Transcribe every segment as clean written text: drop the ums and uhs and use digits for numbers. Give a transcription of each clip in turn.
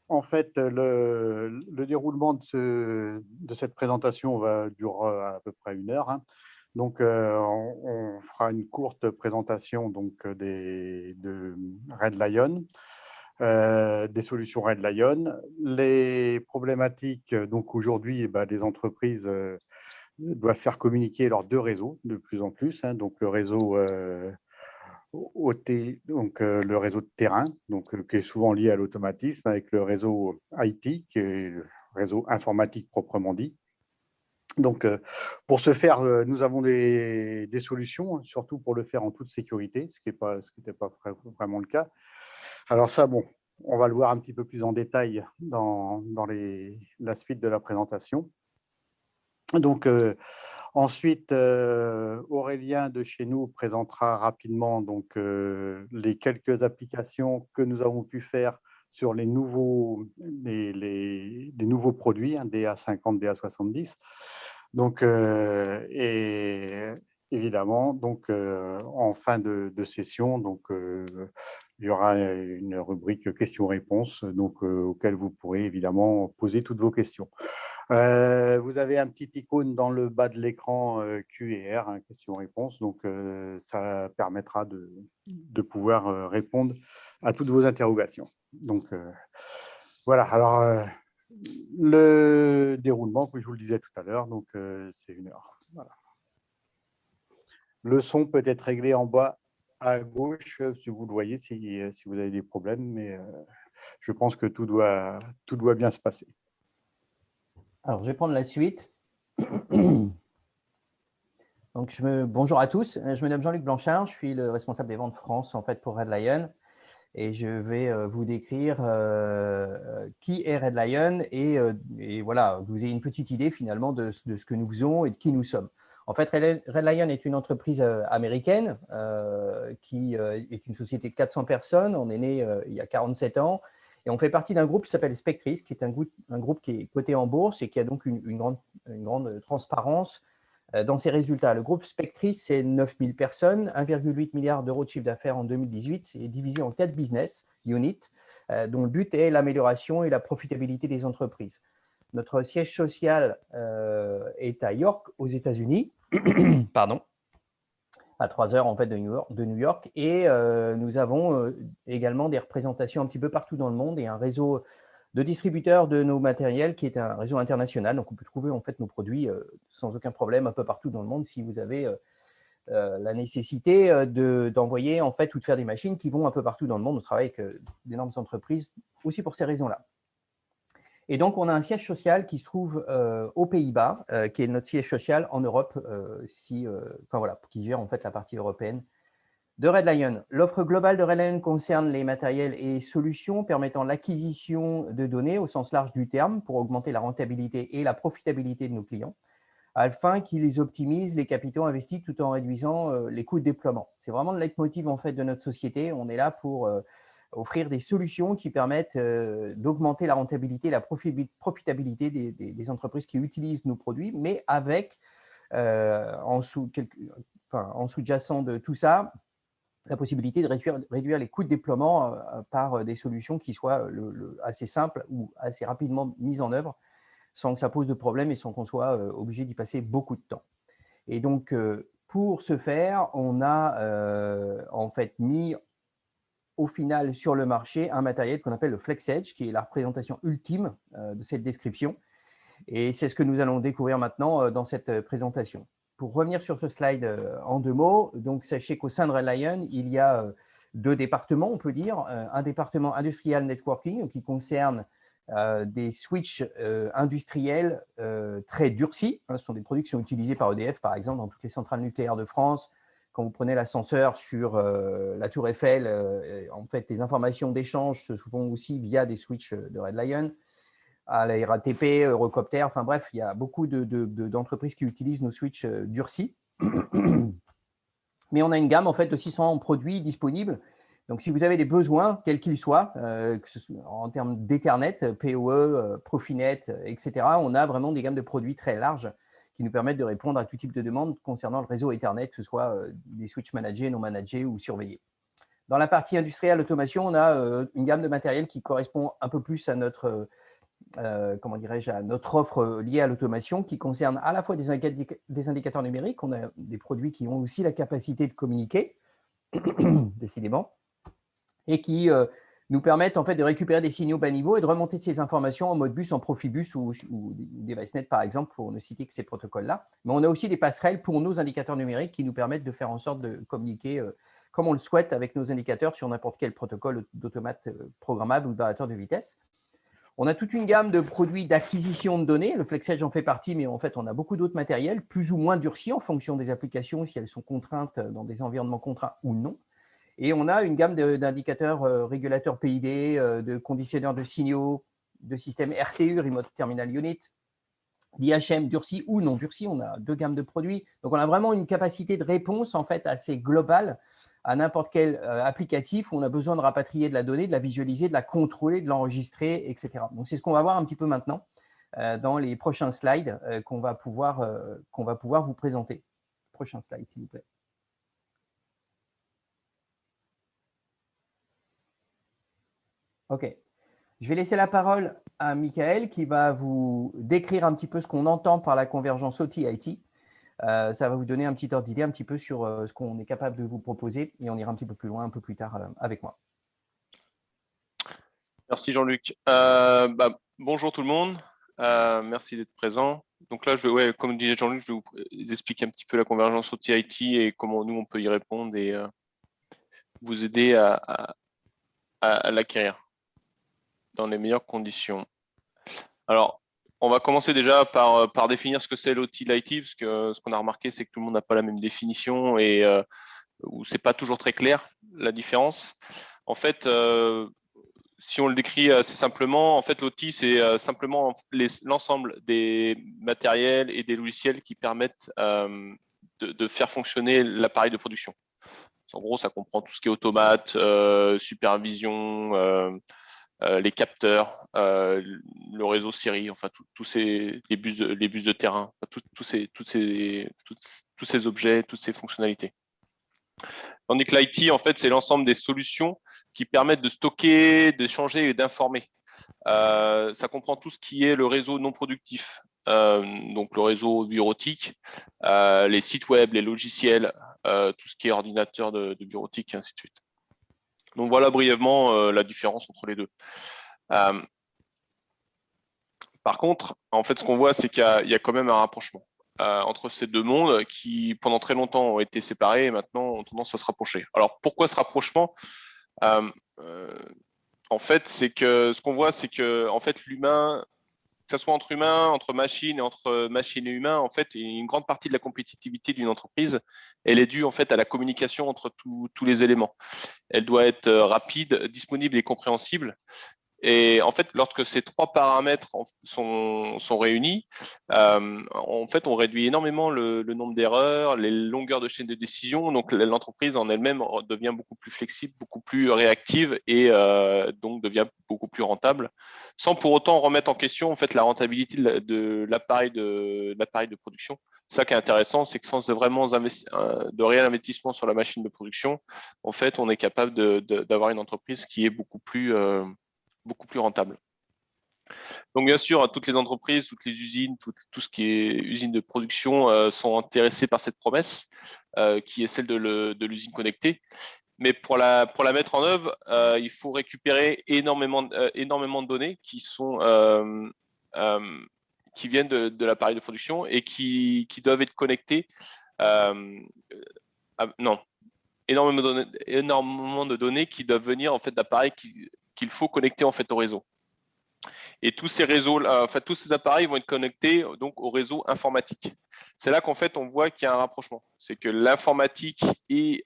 En fait, le déroulement de cette présentation va durer à peu près 1 heure, hein. Donc, on fera une courte présentation donc, de Red Lion, des solutions Red Lion. Les problématiques, donc aujourd'hui, eh ben, les entreprises doivent faire communiquer leurs 2 réseaux de plus en plus, hein. Donc le réseau OT, donc le réseau de terrain, donc qui est souvent lié à l'automatisme, avec le réseau IT, qui est le réseau informatique proprement dit. Donc, pour ce faire, nous avons des solutions, surtout pour le faire en toute sécurité, ce qui n'était pas vraiment le cas. Alors ça, bon, on va le voir un petit peu plus en détail dans la suite de la présentation. Donc, ensuite, Aurélien de chez nous présentera rapidement donc, les quelques applications que nous avons pu faire sur les nouveaux produits, hein, DA50, DA70. Donc, et évidemment, donc, en fin de session, donc, il y aura une rubrique questions-réponses, donc, auquel vous pourrez évidemment poser toutes vos questions. Vous avez un petit icône dans le bas de l'écran Q&R, hein, questions-réponses, donc ça permettra de pouvoir répondre à toutes vos interrogations. Donc voilà, alors le déroulement, comme je vous le disais tout à l'heure, donc c'est 1 heure. Voilà. Le son peut être réglé en bas à gauche, si vous le voyez, si vous avez des problèmes, mais je pense que tout doit bien se passer. Alors, je vais prendre la suite. Donc, bonjour à tous, je me nomme Jean-Luc Blanchard, je suis le responsable des ventes France en fait, pour Red Lion et je vais vous décrire qui est Red Lion et voilà, vous ayez une petite idée finalement de ce que nous faisons et de qui nous sommes. En fait, Red Lion est une entreprise américaine qui est une société de 400 personnes. On est né il y a 47 ans et on fait partie d'un groupe qui s'appelle Spectris, qui est un groupe qui est coté en bourse et qui a donc une grande transparence dans ses résultats. Le groupe Spectris, c'est 9000 personnes, 1,8 milliard d'euros de chiffre d'affaires en 2018. C'est divisé en 4 business units, dont le but est l'amélioration et la profitabilité des entreprises. Notre siège social est à York, aux États-Unis, pardon, à 3 heures en fait, de New York. Et nous avons également des représentations un petit peu partout dans le monde et un réseau de distributeurs de nos matériels qui est un réseau international. Donc, on peut trouver en fait nos produits sans aucun problème un peu partout dans le monde si vous avez la nécessité d'envoyer en fait ou de faire des machines qui vont un peu partout dans le monde. On travaille avec d'énormes entreprises aussi pour ces raisons-là. Et donc, on a un siège social qui se trouve aux Pays-Bas, qui est notre siège social en Europe, enfin, voilà, qui gère en fait la partie européenne de Red Lion. L'offre globale de Red Lion concerne les matériels et solutions permettant l'acquisition de données au sens large du terme pour augmenter la rentabilité et la profitabilité de nos clients, afin qu'ils optimisent les capitaux investis tout en réduisant les coûts de déploiement. C'est vraiment le leitmotiv en fait, de notre société. On est là pour offrir des solutions qui permettent d'augmenter la rentabilité et la profitabilité des entreprises qui utilisent nos produits, mais avec, en sous-jacent de tout ça, la possibilité de réduire les coûts de déploiement par des solutions qui soient assez simples ou assez rapidement mises en œuvre sans que ça pose de problème et sans qu'on soit obligé d'y passer beaucoup de temps. Et donc, pour ce faire, on a en fait mis au final sur le marché un matériel qu'on appelle le Flex Edge, qui est la représentation ultime de cette description. Et c'est ce que nous allons découvrir maintenant dans cette présentation. Pour revenir sur ce slide en 2 mots, donc sachez qu'au sein de Red Lion, il y a 2 départements, on peut dire. Un département Industrial Networking qui concerne des switches industriels très durcis. Ce sont des produits qui sont utilisés par EDF, par exemple, dans toutes les centrales nucléaires de France. Quand vous prenez l'ascenseur sur la Tour Eiffel, en fait, les informations d'échange se font aussi via des switches de Red Lion. À la RATP, Eurocopter, enfin bref, il y a beaucoup d'entreprises qui utilisent nos switches durcis. Mais on a une gamme en fait de 600 produits disponibles. Donc, si vous avez des besoins, quels qu'ils soient, que ce soit en termes d'Ethernet, PoE, Profinet, etc., on a vraiment des gammes de produits très larges qui nous permettent de répondre à tout type de demandes concernant le réseau Ethernet, que ce soit des switches managés, non managés ou surveillés. Dans la partie industrielle automation, on a une gamme de matériel qui correspond un peu plus à notre, comment dirais-je, à notre offre liée à l'automation, qui concerne à la fois des indicateurs numériques. On a des produits qui ont aussi la capacité de communiquer, décidément, et qui nous permettent en fait de récupérer des signaux bas niveau et de remonter ces informations en Modbus, en Profibus ou DeviceNet par exemple, pour ne citer que ces protocoles-là. Mais on a aussi des passerelles pour nos indicateurs numériques qui nous permettent de faire en sorte de communiquer comme on le souhaite avec nos indicateurs sur n'importe quel protocole d'automate programmable ou de variateur de vitesse. On a toute une gamme de produits d'acquisition de données. Le FlexEdge en fait partie, mais en fait, on a beaucoup d'autres matériels, plus ou moins durcis en fonction des applications, si elles sont contraintes dans des environnements contraints ou non. Et on a une gamme d'indicateurs régulateurs PID, de conditionneurs de signaux, de systèmes RTU, Remote Terminal Unit, d'IHM durci ou non durci. On a 2 gammes de produits. Donc, on a vraiment une capacité de réponse en fait assez globale à n'importe quel applicatif où on a besoin de rapatrier de la donnée, de la visualiser, de la contrôler, de l'enregistrer, etc. Donc, c'est ce qu'on va voir un petit peu maintenant dans les prochains slides qu'on va pouvoir vous présenter. Prochain slide, s'il vous plaît. OK. Je vais laisser la parole à Michael qui va vous décrire un petit peu ce qu'on entend par la convergence OT-IT. Ça va vous donner un petit ordre d'idée un petit peu sur ce qu'on est capable de vous proposer et on ira un petit peu plus loin un peu plus tard avec moi. Merci Jean-Luc. Bonjour tout le monde. Merci d'être présent. Donc là, comme disait Jean-Luc, je vais vous expliquer un petit peu la convergence OT-IT et comment nous, on peut y répondre et vous aider à l'acquérir dans les meilleures conditions. Alors, on va commencer déjà par définir ce que c'est l'OT-IT, parce que ce qu'on a remarqué, c'est que tout le monde n'a pas la même définition et où c'est pas toujours très clair la différence. En fait, si on le décrit assez simplement, en fait, l'OT, c'est simplement l'ensemble des matériels et des logiciels qui permettent de faire fonctionner l'appareil de production. En gros, ça comprend tout ce qui est automate, supervision, les capteurs, le réseau série, enfin les bus de terrain, tous ces objets, toutes ces fonctionnalités. Tandis que l'IT, en fait, c'est l'ensemble des solutions qui permettent de stocker, d'échanger et d'informer. Ça comprend tout ce qui est le réseau non productif, donc le réseau bureautique, les sites web, les logiciels, tout ce qui est ordinateur de bureautique, et ainsi de suite. Donc voilà brièvement la différence entre les deux. Par contre, en fait, ce qu'on voit, c'est qu'il y a quand même un rapprochement entre ces deux mondes qui, pendant très longtemps, ont été séparés et maintenant ont tendance à se rapprocher. Alors, pourquoi ce rapprochement? En fait, c'est que ce qu'on voit, c'est que en fait, l'humain, que ce soit entre humains, entre machines et entre machines et humains, en fait, une grande partie de la compétitivité d'une entreprise, elle est due en fait à la communication entre tous les éléments. Elle doit être rapide, disponible et compréhensible. Et en fait, lorsque ces 3 paramètres sont réunis, en fait, on réduit énormément le nombre d'erreurs, les longueurs de chaîne de décision. Donc, l'entreprise en elle-même devient beaucoup plus flexible, beaucoup plus réactive et donc devient beaucoup plus rentable, sans pour autant remettre en question en fait la rentabilité de l'appareil de production. Ça qui est intéressant, c'est que sans de réel investissement sur la machine de production, en fait, on est capable d'avoir une entreprise qui est beaucoup plus rentable. Donc bien sûr, toutes les entreprises, toutes les usines, tout ce qui est usine de production sont intéressés par cette promesse qui est celle de l'usine connectée. Mais pour la mettre en œuvre, il faut récupérer énormément de données qui viennent de l'appareil de production et qui doivent être connectées. Énormément de données qui doivent venir en fait d'appareils qu'il faut connecter en fait au réseau. Et tous ces réseaux, tous ces appareils vont être connectés donc au réseau informatique. C'est là qu'en fait on voit qu'il y a un rapprochement. C'est que l'informatique et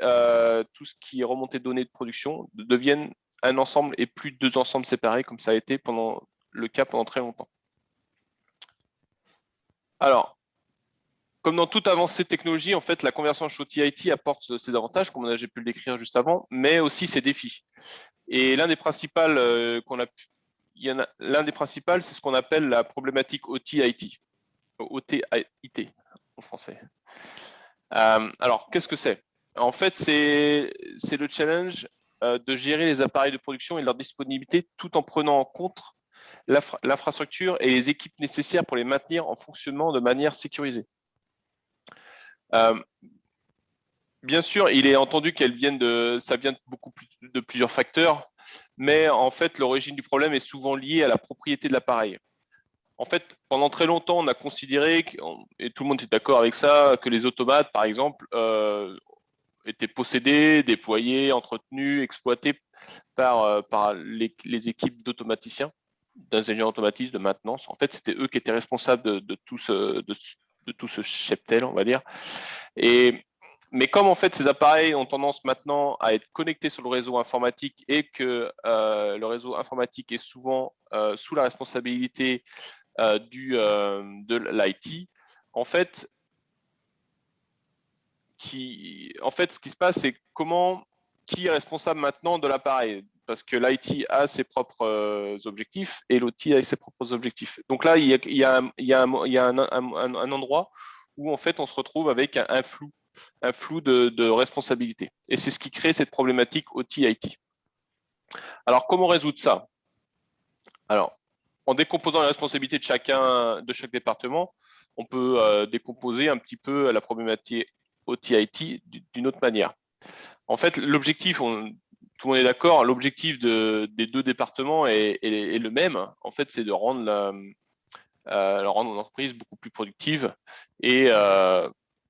tout ce qui est remontée de données de production deviennent un ensemble et plus 2 ensembles séparés, comme ça a été le cas pendant très longtemps. Alors, comme dans toute avancée de technologie, en fait, la conversion OT-IT apporte ses avantages, comme j'ai pu le décrire juste avant, mais aussi ses défis. Et l'un des principaux c'est ce qu'on appelle la problématique OT-IT. OT-IT en français. Alors, qu'est-ce que c'est? En fait, c'est le challenge de gérer les appareils de production et leur disponibilité tout en prenant en compte l'infrastructure et les équipes nécessaires pour les maintenir en fonctionnement de manière sécurisée. Bien sûr, il est entendu ça vient de plusieurs facteurs, mais en fait, l'origine du problème est souvent liée à la propriété de l'appareil. En fait, pendant très longtemps, on a considéré, et tout le monde est d'accord avec ça, que les automates, par exemple, étaient possédés, déployés, entretenus, exploités par les équipes d'automaticiens, d'ingénieurs automatistes, de maintenance. En fait, c'était eux qui étaient responsables de tout ce cheptel, on va dire. Mais comme en fait ces appareils ont tendance maintenant à être connectés sur le réseau informatique et que le réseau informatique est souvent sous la responsabilité de l'IT, en fait, ce qui se passe, c'est qui est responsable maintenant de l'appareil, parce que l'IT a ses propres objectifs et l'OT a ses propres objectifs. Donc là, il y a un endroit où en fait on se retrouve avec un flou de responsabilité. Et c'est ce qui crée cette problématique OT-IT. Alors, comment résoudre ça? Alors, en décomposant les responsabilités de chaque département, on peut décomposer un petit peu la problématique OT-IT d'une autre manière. En fait, l'objectif, tout le monde est d'accord, l'objectif des deux départements est le même. En fait, c'est de rendre l'entreprise beaucoup plus productive et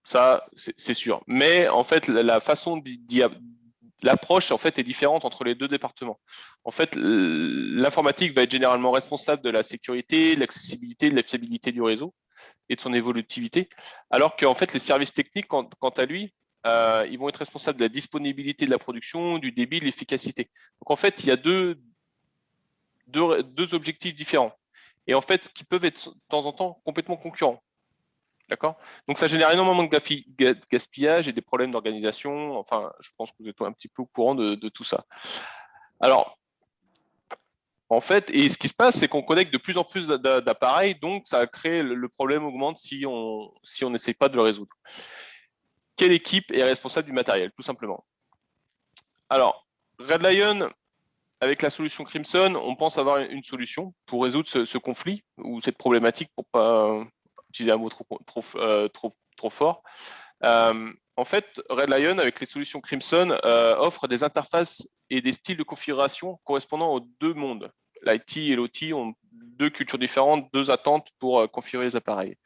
ça, c'est sûr. Mais en fait, la façon l'approche en fait est différente entre les deux départements. En fait, l'informatique va être généralement responsable de la sécurité, de l'accessibilité, de la fiabilité du réseau et de son évolutivité, alors qu'en fait, les services techniques, quant à lui, ils vont être responsables de la disponibilité de la production, du débit, de l'efficacité. Donc en fait, il y a deux objectifs différents et en fait, qui peuvent être de temps en temps complètement concurrents. D'accord? Donc, ça génère énormément de gaspillage et des problèmes d'organisation. Enfin, je pense que vous êtes un petit peu au courant de tout ça. Alors, en fait, et ce qui se passe, c'est qu'on connecte de plus en plus d'appareils, donc ça crée le problème augmente si on n'essaie pas de le résoudre. Quelle équipe est responsable du matériel, tout simplement? Alors, Red Lion, avec la solution Crimson, on pense avoir une solution pour résoudre ce conflit ou cette problématique, pour pas utiliser un mot trop fort. En fait, Red Lion, avec les solutions Crimson, offre des interfaces et des styles de configuration correspondant aux deux mondes. L'IT et l'OT ont deux cultures différentes, deux attentes pour configurer les appareils.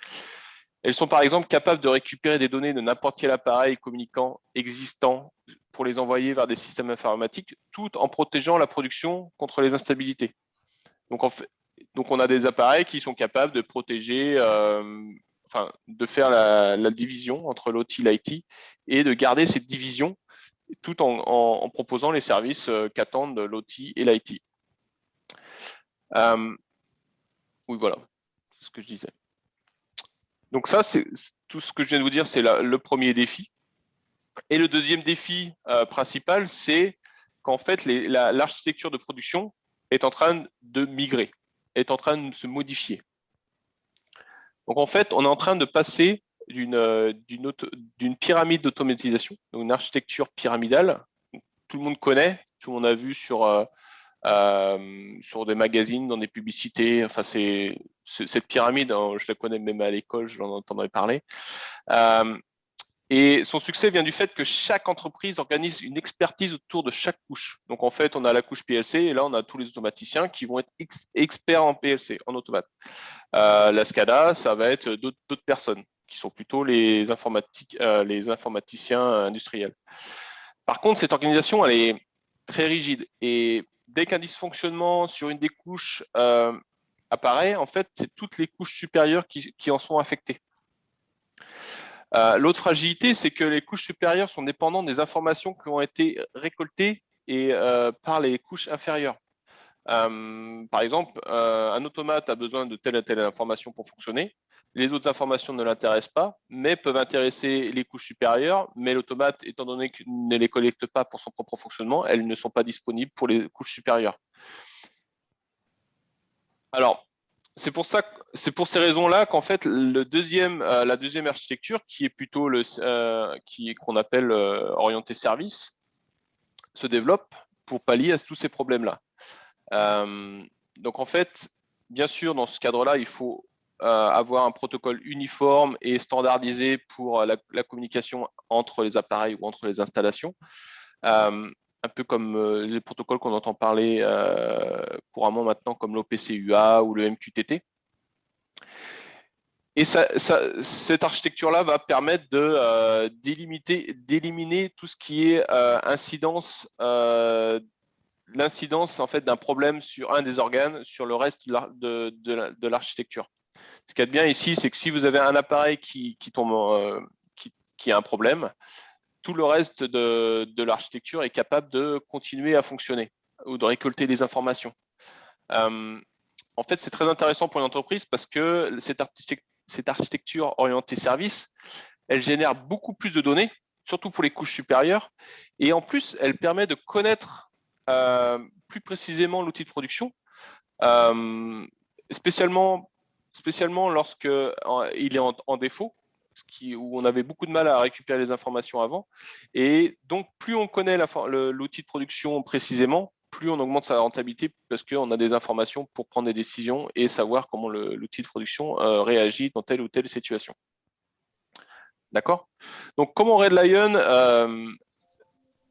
Elles sont par exemple capables de récupérer des données de n'importe quel appareil communicant existant pour les envoyer vers des systèmes informatiques, tout en protégeant la production contre les instabilités. Donc, on a des appareils qui sont capables de protéger, de faire la division entre l'OT et l'IT et de garder cette division tout en proposant les services qu'attendent l'OT et l'IT. Oui, voilà, c'est ce que je disais. Donc ça, c'est tout ce que je viens de vous dire, c'est le premier défi. Et le deuxième défi principal, c'est qu'en fait, l'architecture de production est en train de migrer, est en train de se modifier. Donc en fait, on est en train de passer d'une pyramide d'automatisation, donc une architecture pyramidale. Tout le monde connaît, tout le monde a vu sur des magazines, dans des publicités. Enfin, cette pyramide, hein, je la connais même à l'école, j'en entendais parler. Et son succès vient du fait que chaque entreprise organise une expertise autour de chaque couche. Donc, en fait, on a la couche PLC et là, on a tous les automaticiens qui vont être experts en PLC, en automate. La SCADA, ça va être d'autres personnes qui sont plutôt les informaticiens industriels. Par contre, cette organisation, elle est très rigide et dès qu'un dysfonctionnement sur une des couches apparaît, en fait, c'est toutes les couches supérieures qui en sont affectées. L'autre fragilité, c'est que les couches supérieures sont dépendantes des informations qui ont été récoltées par les couches inférieures. Par exemple, un automate a besoin de telle et telle information pour fonctionner. Les autres informations ne l'intéressent pas, mais peuvent intéresser les couches supérieures. Mais l'automate, étant donné qu'il ne les collecte pas pour son propre fonctionnement, elles ne sont pas disponibles pour les couches supérieures. Alors, c'est pour ces raisons-là qu'en fait, la deuxième architecture, qui est plutôt qu'on appelle orientée service, se développe pour pallier à tous ces problèmes-là. Donc, en fait, bien sûr, dans ce cadre-là, il faut avoir un protocole uniforme et standardisé pour la communication entre les appareils ou entre les installations. Un peu comme les protocoles qu'on entend parler couramment maintenant, comme l'OPC-UA ou le MQTT. Et cette architecture-là va permettre d'éliminer tout ce qui est l'incidence en fait, d'un problème sur un des organes sur le reste de l'architecture. Ce qu'il y a de bien ici, c'est que si vous avez un appareil qui tombe, qui a un problème, tout le reste de l'architecture est capable de continuer à fonctionner ou de récolter des informations. En fait, c'est très intéressant pour une entreprise parce que cette architecture orientée service, elle génère beaucoup plus de données, surtout pour les couches supérieures, et en plus, elle permet de connaître plus précisément l'outil de production, spécialement lorsqu'il est en défaut, où on avait beaucoup de mal à récupérer les informations avant. Et donc, plus on connaît l'outil de production précisément, plus on augmente sa rentabilité parce qu'on a des informations pour prendre des décisions et savoir comment l'outil de production réagit dans telle ou telle situation. D'accord? Donc, comment Red Lion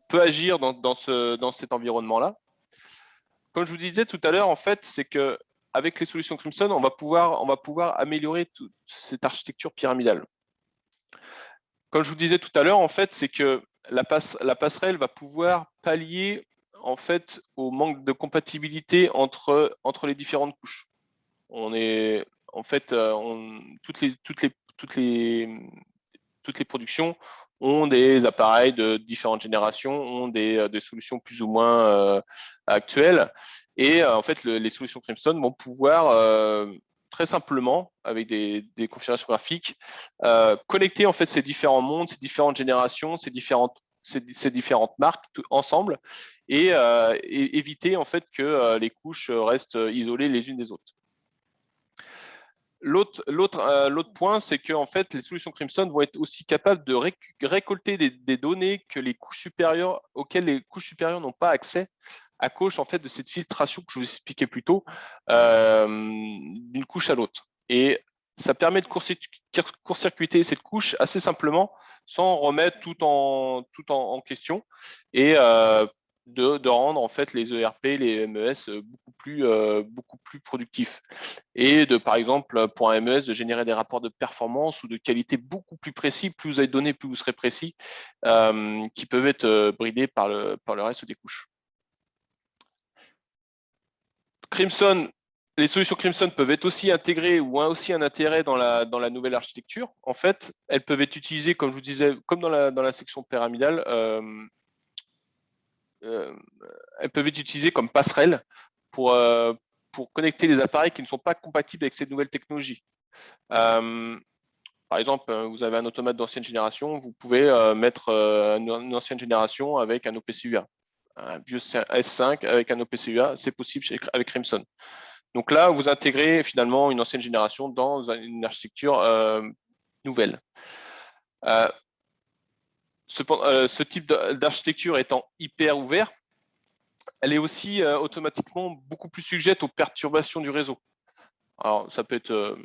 peut agir dans cet environnement-là? Comme je vous disais tout à l'heure, en fait, c'est que avec les solutions Crimson, on va pouvoir améliorer toute cette architecture pyramidale. Comme je vous disais tout à l'heure, en fait, c'est que la passerelle va pouvoir pallier en fait au manque de compatibilité entre les différentes couches. Toutes les productions ont des appareils de différentes générations, ont des solutions plus ou moins actuelles. Et en fait, les solutions Crimson vont pouvoir très simplement, avec des configurations graphiques, connecter en fait ces différents mondes, ces différentes générations, ces différentes marques ensemble et éviter en fait que les couches restent isolées les unes des autres. L'autre point, c'est que en fait, les solutions Crimson vont être aussi capables de récolter des données auxquelles les couches supérieures n'ont pas accès à cause en fait de cette filtration que je vous expliquais plus tôt d'une couche à l'autre. Et ça permet de court-circuiter cette couche assez simplement sans remettre tout en question et de rendre en fait les ERP, les MES beaucoup plus productifs et par exemple pour un MES de générer des rapports de performance ou de qualité beaucoup plus précis. Plus vous avez de données, plus vous serez précis, qui peuvent être bridés par le reste des couches. Crimson, les solutions Crimson peuvent être aussi intégrées ou ont aussi un intérêt dans la nouvelle architecture. En fait, elles peuvent être utilisées, comme je vous disais, comme dans la section pyramidale, elles peuvent être utilisées comme passerelle pour connecter les appareils qui ne sont pas compatibles avec ces nouvelles technologies. Par exemple, vous avez un automate d'ancienne génération, vous pouvez mettre une ancienne génération avec un OPC-UA. Un vieux S5 avec un OPC-UA, c'est possible avec Crimson. Donc là, vous intégrez finalement une ancienne génération dans une architecture nouvelle. Ce type d'architecture étant hyper ouvert, elle est aussi automatiquement beaucoup plus sujette aux perturbations du réseau. Alors, ça peut être,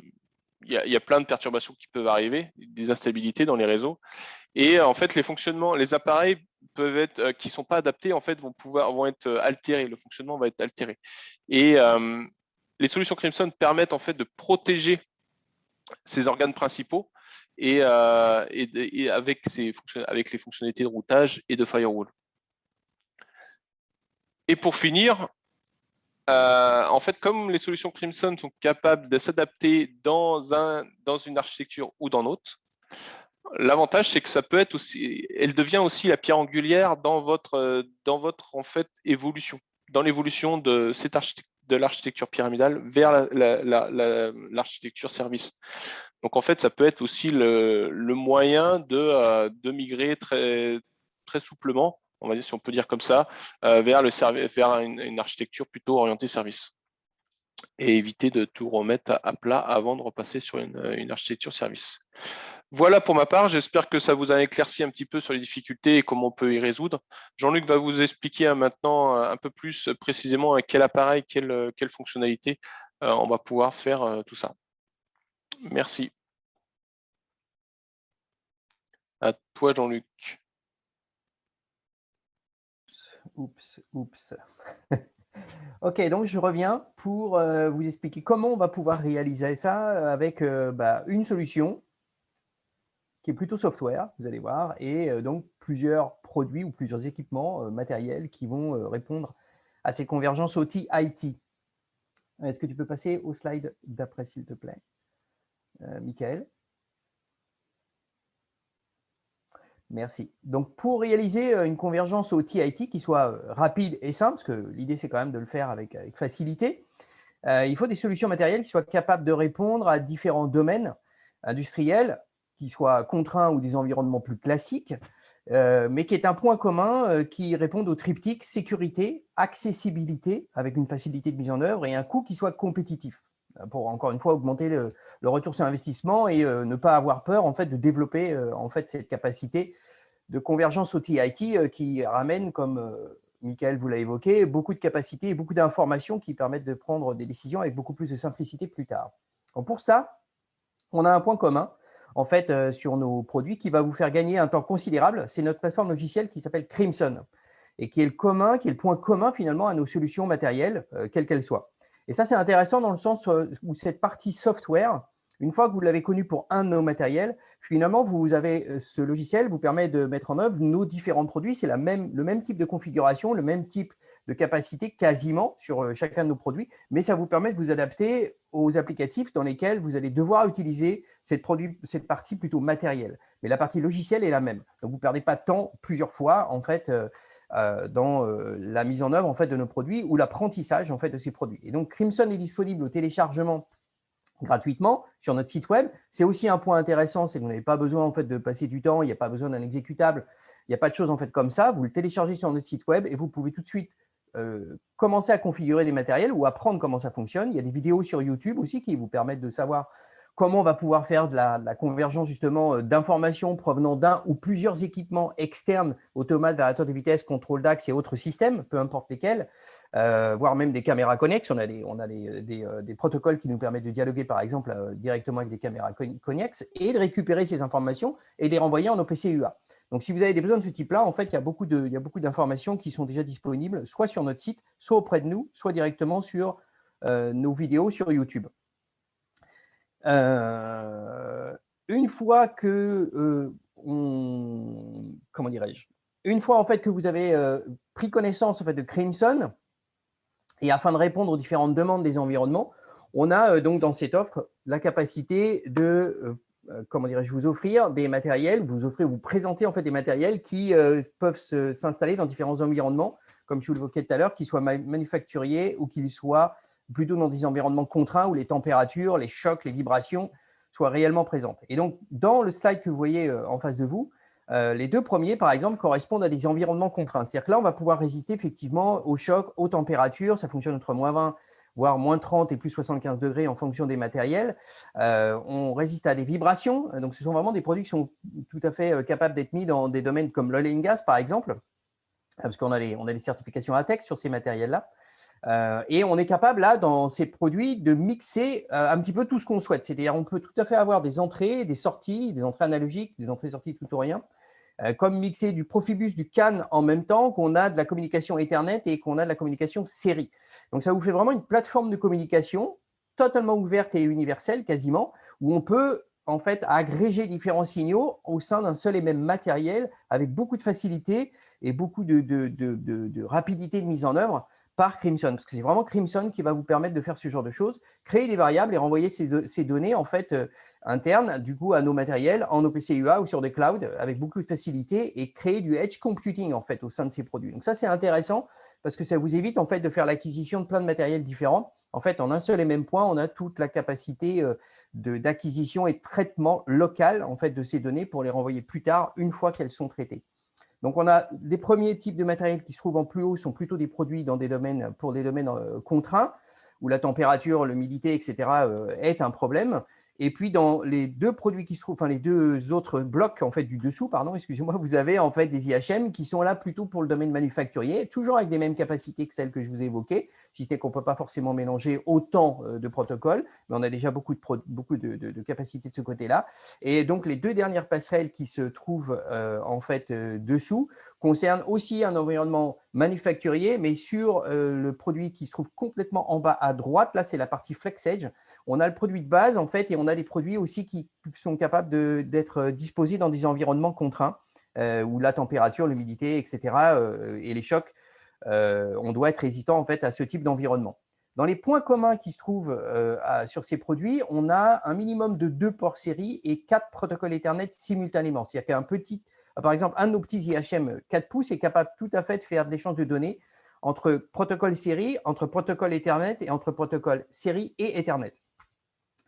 il y a plein de perturbations qui peuvent arriver, des instabilités dans les réseaux. Et en fait, les appareils qui ne sont pas adaptés, en fait, vont être altérés. Le fonctionnement va être altéré. Et les solutions Crimson permettent en fait de protéger ces organes principaux et avec les fonctionnalités de routage et de firewall. Et pour finir, en fait, comme les solutions Crimson sont capables de s'adapter dans une architecture ou dans l'autre, l'avantage, c'est que elle devient aussi la pierre angulaire dans votre en fait évolution, dans l'évolution de l'architecture pyramidale vers l'architecture service. Donc en fait, ça peut être aussi le moyen de migrer très très souplement, on va dire, si on peut dire comme ça, vers une architecture plutôt orientée service et éviter de tout remettre à plat avant de repasser sur une architecture service. Voilà pour ma part, j'espère que ça vous a éclairci un petit peu sur les difficultés et comment on peut y résoudre. Jean-Luc va vous expliquer maintenant un peu plus précisément avec quel appareil, quelle fonctionnalité on va pouvoir faire tout ça. Merci. À toi, Jean-Luc. Oups. Ok, donc je reviens pour vous expliquer comment on va pouvoir réaliser ça avec une solution qui est plutôt software, vous allez voir, et donc plusieurs produits ou plusieurs équipements matériels qui vont répondre à ces convergences OT-IT. Est-ce que tu peux passer au slide d'après, s'il te plaît, Michael? Merci. Donc, pour réaliser une convergence OT-IT qui soit rapide et simple, parce que l'idée, c'est quand même de le faire avec facilité, il faut des solutions matérielles qui soient capables de répondre à différents domaines industriels, qui soient contraints ou des environnements plus classiques, mais qui est un point commun qui répondent au triptyque sécurité, accessibilité, avec une facilité de mise en œuvre et un coût qui soit compétitif, pour encore une fois augmenter le retour sur investissement et ne pas avoir peur en fait, de développer en fait, cette capacité de convergence OT-IT qui ramène, comme Michael vous l'a évoqué, beaucoup de capacités et beaucoup d'informations qui permettent de prendre des décisions avec beaucoup plus de simplicité plus tard. Donc pour ça, on a un point commun en fait sur nos produits qui va vous faire gagner un temps considérable. C'est notre plateforme logicielle qui s'appelle Crimson et qui est le point commun finalement à nos solutions matérielles, quelles qu'elles soient. Et ça, c'est intéressant dans le sens où cette partie software, une fois que vous l'avez connu pour un de nos matériels, finalement, vous avez ce logiciel vous permet de mettre en œuvre nos différents produits. C'est le même type de configuration, le même type de capacité quasiment sur chacun de nos produits, mais ça vous permet de vous adapter aux applicatifs dans lesquels vous allez devoir utiliser cette partie plutôt matérielle. Mais la partie logicielle est la même. Donc, vous ne perdez pas de temps plusieurs fois en fait, dans la mise en œuvre en fait, de nos produits ou l'apprentissage en fait, de ces produits. Et donc, Crimson est disponible au téléchargement gratuitement sur notre site web. C'est aussi un point intéressant, c'est que vous n'avez pas besoin en fait, de passer du temps, il n'y a pas besoin d'un exécutable, il n'y a pas de choses en fait, comme ça. Vous le téléchargez sur notre site web et vous pouvez tout de suite commencer à configurer des matériels ou apprendre comment ça fonctionne. Il y a des vidéos sur YouTube aussi qui vous permettent de savoir comment on va pouvoir faire de la convergence justement d'informations provenant d'un ou plusieurs équipements externes, automates, variateurs de vitesse, contrôle d'axe et autres systèmes, peu importe lesquels, voire même des caméras connexes. On a des protocoles qui nous permettent de dialoguer par exemple directement avec des caméras connexes et de récupérer ces informations et de les renvoyer en OPC UA. Donc, si vous avez des besoins de ce type-là, en fait, il y a beaucoup d'informations qui sont déjà disponibles, soit sur notre site, soit auprès de nous, soit directement sur nos vidéos sur YouTube. Une fois que une fois en fait que vous avez pris connaissance en fait de Crimson et afin de répondre aux différentes demandes des environnements, on a donc dans cette offre la capacité de vous offrir des matériels, vous présenter en fait des matériels qui peuvent s'installer dans différents environnements, comme je vous l'évoquais tout à l'heure, qu'ils soient manufacturiers ou qu'ils soient plutôt dans des environnements contraints où les températures, les chocs, les vibrations soient réellement présentes. Et donc, dans le slide que vous voyez en face de vous, les deux premiers, par exemple, correspondent à des environnements contraints. C'est-à-dire que là, on va pouvoir résister effectivement aux chocs, aux températures. Ça fonctionne entre -20, voire -30 et plus 75 degrés en fonction des matériels. On résiste à des vibrations. Donc, ce sont vraiment des produits qui sont tout à fait capables d'être mis dans des domaines comme l'oil and gas, par exemple, parce qu'on a les certifications ATEX sur ces matériels-là. Et on est capable, là, dans ces produits, de mixer un petit peu tout ce qu'on souhaite. C'est-à-dire on peut tout à fait avoir des entrées, des sorties, des entrées analogiques, des entrées-sorties tout ou rien, comme mixer du Profibus, du CAN en même temps qu'on a de la communication Ethernet et qu'on a de la communication série. Donc, ça vous fait vraiment une plateforme de communication totalement ouverte et universelle, quasiment, où on peut en fait agréger différents signaux au sein d'un seul et même matériel avec beaucoup de facilité et beaucoup de rapidité de mise en œuvre par Crimson, parce que c'est vraiment Crimson qui va vous permettre de faire ce genre de choses, créer des variables et renvoyer ces données en fait internes du coup à nos matériels en OPC UA ou sur des clouds avec beaucoup de facilité et créer du edge computing en fait au sein de ces produits. Donc ça c'est intéressant parce que ça vous évite en fait de faire l'acquisition de plein de matériels différents. En fait, en un seul et même point, on a toute la capacité d'acquisition et de traitement local en fait de ces données pour les renvoyer plus tard une fois qu'elles sont traitées. Donc, on a des premiers types de matériel qui se trouvent en plus haut, sont plutôt des produits pour des domaines contraints, où la température, l'humidité, etc. est un problème. Et puis, dans les deux produits qui se trouvent, enfin les deux autres blocs en fait du dessous, pardon, excusez-moi, vous avez en fait des IHM qui sont là plutôt pour le domaine manufacturier, toujours avec des mêmes capacités que celles que je vous ai évoquées, si ce n'est qu'on ne peut pas forcément mélanger autant de protocoles, mais on a déjà beaucoup de capacités de ce côté-là. Et donc, les deux dernières passerelles qui se trouvent en fait dessous concernent aussi un environnement manufacturier, mais sur le produit qui se trouve complètement en bas à droite, là c'est la partie FlexEdge. On a le produit de base, en fait, et on a des produits aussi qui sont capables d'être disposés dans des environnements contraints, où la température, l'humidité, etc., et les chocs, on doit être résistant en fait, à ce type d'environnement. Dans les points communs qui se trouvent sur ces produits, on a un minimum de 2 ports série et 4 protocoles Ethernet simultanément. C'est-à-dire par exemple, un de nos petits IHM 4 pouces est capable tout à fait de faire de l'échange de données entre protocole série, entre protocole Ethernet et entre protocole série et Ethernet.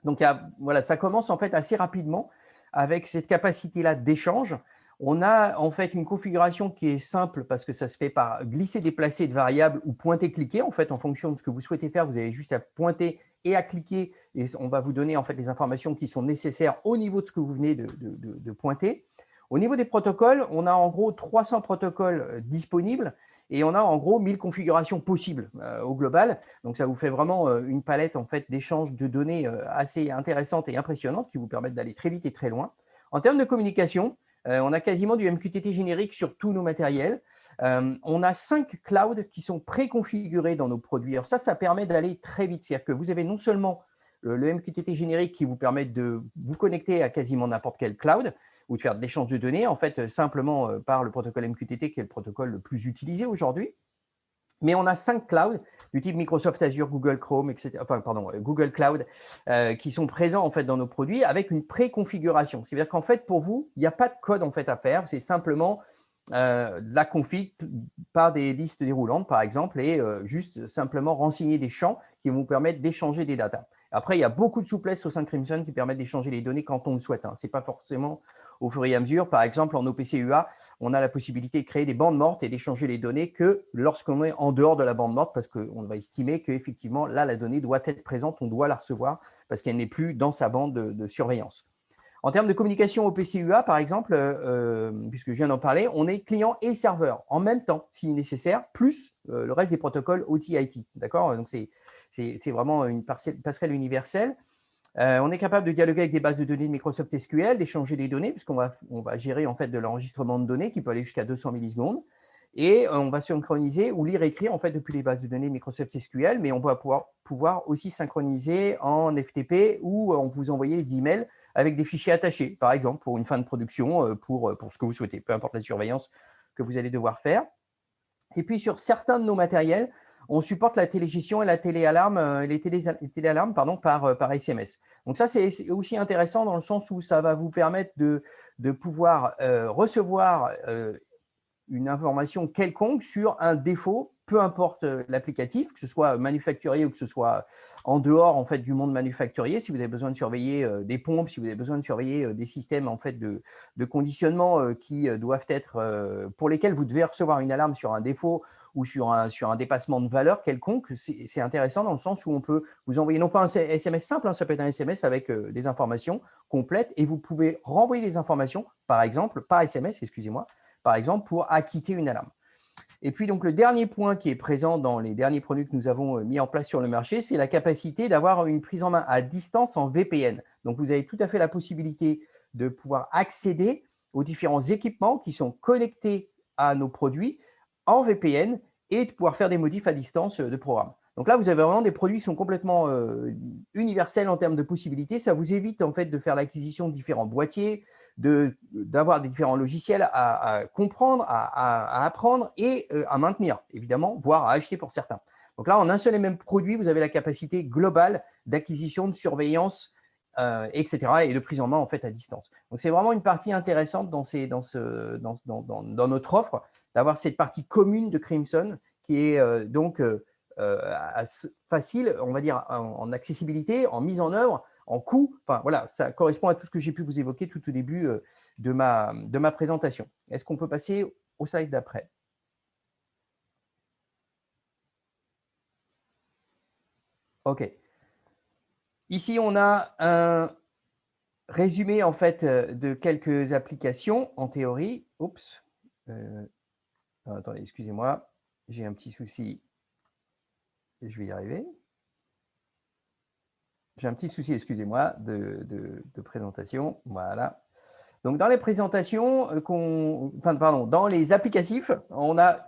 Donc, voilà, ça commence en fait assez rapidement avec cette capacité-là d'échange. On a en fait une configuration qui est simple parce que ça se fait par glisser-déplacer de variables ou pointer-cliquer. En fait, en fonction de ce que vous souhaitez faire, vous avez juste à pointer et à cliquer et on va vous donner en fait les informations qui sont nécessaires au niveau de ce que vous venez de pointer. Au niveau des protocoles, on a en gros 300 protocoles disponibles et on a en gros 1000 configurations possibles au global. Donc, ça vous fait vraiment une palette en fait, d'échanges de données assez intéressante et impressionnante qui vous permettent d'aller très vite et très loin. En termes de communication, on a quasiment du MQTT générique sur tous nos matériels. On a 5 clouds qui sont préconfigurés dans nos produits. Alors ça permet d'aller très vite. C'est-à-dire que vous avez non seulement le MQTT générique qui vous permet de vous connecter à quasiment n'importe quel cloud, ou de faire de l'échange de données, en fait, simplement par le protocole MQTT, qui est le protocole le plus utilisé aujourd'hui. Mais on a 5 clouds du type Microsoft Azure, Google Chrome, etc. Enfin, pardon, Google Cloud, qui sont présents en fait dans nos produits avec une préconfiguration. C'est-à-dire qu'en fait, pour vous, il n'y a pas de code en fait à faire. C'est simplement de la config par des listes déroulantes, par exemple, et juste simplement renseigner des champs qui vont vous permettre d'échanger des datas. Après, il y a beaucoup de souplesse au sein de Crimson qui permettent d'échanger les données quand on le souhaite. Ce n'est pas forcément au fur et à mesure. Par exemple, en OPC UA, on a la possibilité de créer des bandes mortes et d'échanger les données que lorsqu'on est en dehors de la bande morte, parce qu'on va estimer qu'effectivement, là, la donnée doit être présente, on doit la recevoir parce qu'elle n'est plus dans sa bande de surveillance. En termes de communication OPC UA, par exemple, puisque je viens d'en parler, on est client et serveur en même temps, si nécessaire, plus le reste des protocoles OT-IT. D'accord ? Donc, c'est vraiment une passerelle universelle. On est capable de dialoguer avec des bases de données de Microsoft SQL, d'échanger des données, puisqu'on va gérer en fait de l'enregistrement de données qui peut aller jusqu'à 200 millisecondes. Et on va synchroniser ou lire et écrire en fait depuis les bases de données Microsoft SQL, mais on va pouvoir aussi synchroniser en FTP ou on vous envoyer des emails avec des fichiers attachés, par exemple, pour une fin de production, pour ce que vous souhaitez, peu importe la surveillance que vous allez devoir faire. Et puis, sur certains de nos matériels, on supporte la télégestion et la téléalarme, les téléalarmes par SMS. Donc ça, c'est aussi intéressant dans le sens où ça va vous permettre de pouvoir recevoir une information quelconque sur un défaut, peu importe l'applicatif, que ce soit manufacturier ou que ce soit en dehors en fait, du monde manufacturier. Si vous avez besoin de surveiller des pompes, si vous avez besoin de surveiller des systèmes en fait, de conditionnement qui doivent être, pour lesquels vous devez recevoir une alarme sur un défaut ou sur un dépassement de valeur quelconque, c'est intéressant dans le sens où on peut vous envoyer non pas un SMS simple, ça peut être un SMS avec des informations complètes et vous pouvez renvoyer des informations, par exemple, par SMS, excusez-moi, par exemple, pour acquitter une alarme. Et puis, donc, le dernier point qui est présent dans les derniers produits que nous avons mis en place sur le marché, c'est la capacité d'avoir une prise en main à distance en VPN. Donc, vous avez tout à fait la possibilité de pouvoir accéder aux différents équipements qui sont connectés à nos produits en VPN et de pouvoir faire des modifs à distance de programme. Donc là, vous avez vraiment des produits qui sont complètement universels en termes de possibilités. Ça vous évite en fait de faire l'acquisition de différents boîtiers, d'avoir des différents logiciels à comprendre, à apprendre et à maintenir, évidemment, voire à acheter pour certains. Donc là, en un seul et même produit, vous avez la capacité globale d'acquisition, de surveillance, etc. et de prise en main en fait à distance. Donc c'est vraiment une partie intéressante dans notre offre, d'avoir cette partie commune de Crimson qui est donc facile, on va dire, en accessibilité, en mise en œuvre, en coût. Enfin, voilà, ça correspond à tout ce que j'ai pu vous évoquer tout au début de ma présentation. Est-ce qu'on peut passer au slide d'après? OK. Ici, on a résumé en fait de quelques applications en théorie. Oups. Attendez, excusez-moi, j'ai un petit souci. Je vais y arriver. J'ai un petit souci, excusez-moi, de présentation. Voilà. Donc, dans les présentations, dans les applicatifs, on a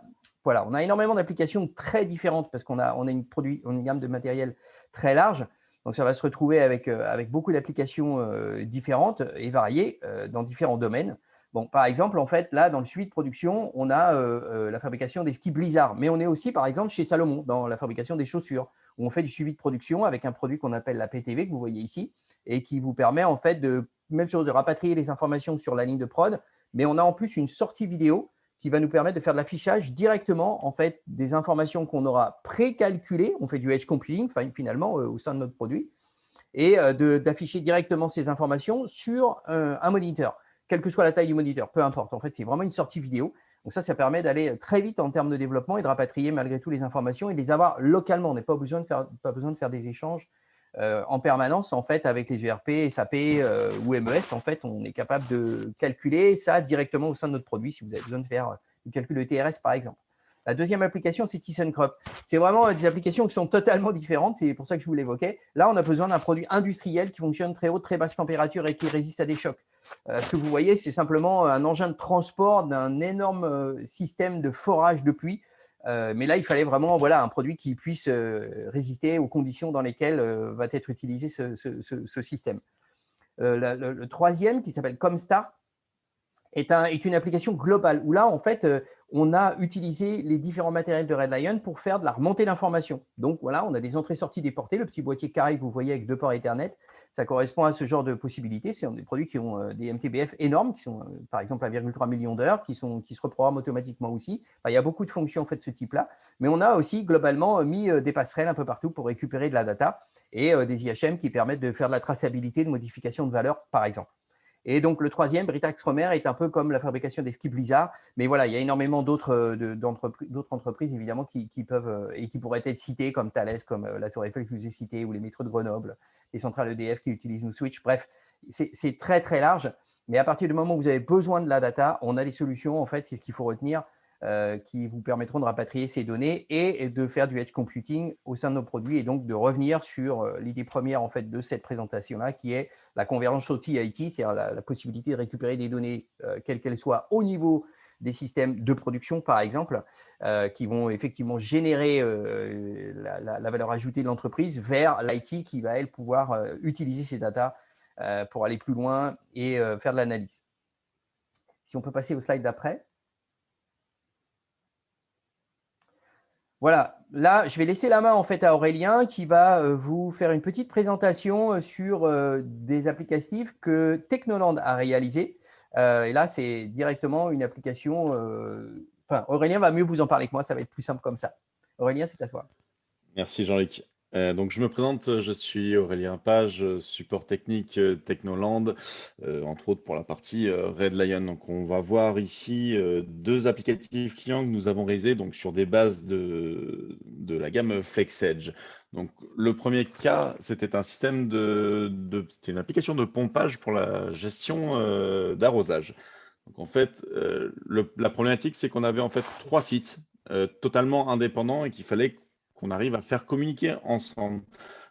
énormément d'applications très différentes parce qu'on a une gamme de matériel très large. Donc, ça va se retrouver avec beaucoup d'applications différentes et variées dans différents domaines. Bon, par exemple, en fait, là, dans le suivi de production, on a la fabrication des skis Blizzard, mais on est aussi, par exemple, chez Salomon, dans la fabrication des chaussures, où on fait du suivi de production avec un produit qu'on appelle la PTV, que vous voyez ici, et qui vous permet, en fait, même chose, de rapatrier les informations sur la ligne de prod, mais on a en plus une sortie vidéo qui va nous permettre de faire de l'affichage directement, en fait, des informations qu'on aura précalculées. On fait du edge computing, finalement, au sein de notre produit, et d'afficher directement ces informations sur un moniteur, quelle que soit la taille du moniteur, peu importe. En fait, c'est vraiment une sortie vidéo. Donc ça permet d'aller très vite en termes de développement et de rapatrier malgré tout les informations et de les avoir localement. On n'a pas besoin de faire des échanges en permanence en fait avec les ERP, SAP ou MES. En fait, on est capable de calculer ça directement au sein de notre produit si vous avez besoin de faire du calcul de TRS par exemple. La deuxième application, c'est ThyssenKrupp. C'est vraiment des applications qui sont totalement différentes. C'est pour ça que je vous l'évoquais. Là, on a besoin d'un produit industriel qui fonctionne très haute, très basse température et qui résiste à des chocs. Ce que vous voyez, c'est simplement un engin de transport d'un énorme système de forage de pluie. Mais là, il fallait vraiment un produit qui puisse résister aux conditions dans lesquelles va être utilisé ce système. Le troisième, qui s'appelle Comstar, est une application globale où là, en fait, on a utilisé les différents matériels de Red Lion pour faire de la remontée d'informations. Donc, voilà, on a des entrées-sorties déportées, le petit boîtier carré que vous voyez avec 2 ports Ethernet. Ça correspond à ce genre de possibilités. Ce sont des produits qui ont des MTBF énormes, qui sont par exemple 1,3 million d'heures, qui se reprogramment automatiquement aussi. Enfin, il y a beaucoup de fonctions en fait, de ce type-là. Mais on a aussi globalement mis des passerelles un peu partout pour récupérer de la data et des IHM qui permettent de faire de la traçabilité, de modification de valeur, par exemple. Et donc, le troisième, Britax Romer, est un peu comme la fabrication des skis Blizzard. Mais voilà, il y a énormément d'autres entreprises, évidemment, qui peuvent et qui pourraient être citées, comme Thales, comme la Tour Eiffel que je vous ai citée, ou les métros de Grenoble, les centrales EDF qui utilisent nos switches. Bref, c'est très, très large. Mais à partir du moment où vous avez besoin de la data, on a des solutions, en fait, c'est ce qu'il faut retenir, qui vous permettront de rapatrier ces données et de faire du edge computing au sein de nos produits et donc de revenir sur l'idée première en fait, de cette présentation-là qui est la convergence OT-IT, c'est-à-dire la possibilité de récupérer des données, quelles qu'elles soient, au niveau des systèmes de production, par exemple, qui vont effectivement générer la valeur ajoutée de l'entreprise vers l'IT qui va, elle, pouvoir utiliser ces datas pour aller plus loin et faire de l'analyse. Si on peut passer au slide d'après. Voilà, là, je vais laisser la main en fait à Aurélien qui va vous faire une petite présentation sur des applicatifs que Technoland a réalisés. Et là, c'est directement une application. Aurélien va mieux vous en parler que moi, ça va être plus simple comme ça. Aurélien, c'est à toi. Merci Jean-Luc. Donc je me présente, je suis Aurélien Page, support technique Technoland, entre autres pour la partie Red Lion. Donc on va voir ici 2 applicatifs clients que nous avons réalisés donc, sur des bases de la gamme FlexEdge. Donc le premier cas, c'était un système c'était une application de pompage pour la gestion d'arrosage. Donc en fait, la problématique, c'est qu'on avait en fait 3 sites totalement indépendants et qu'il fallait qu'on arrive à faire communiquer ensemble.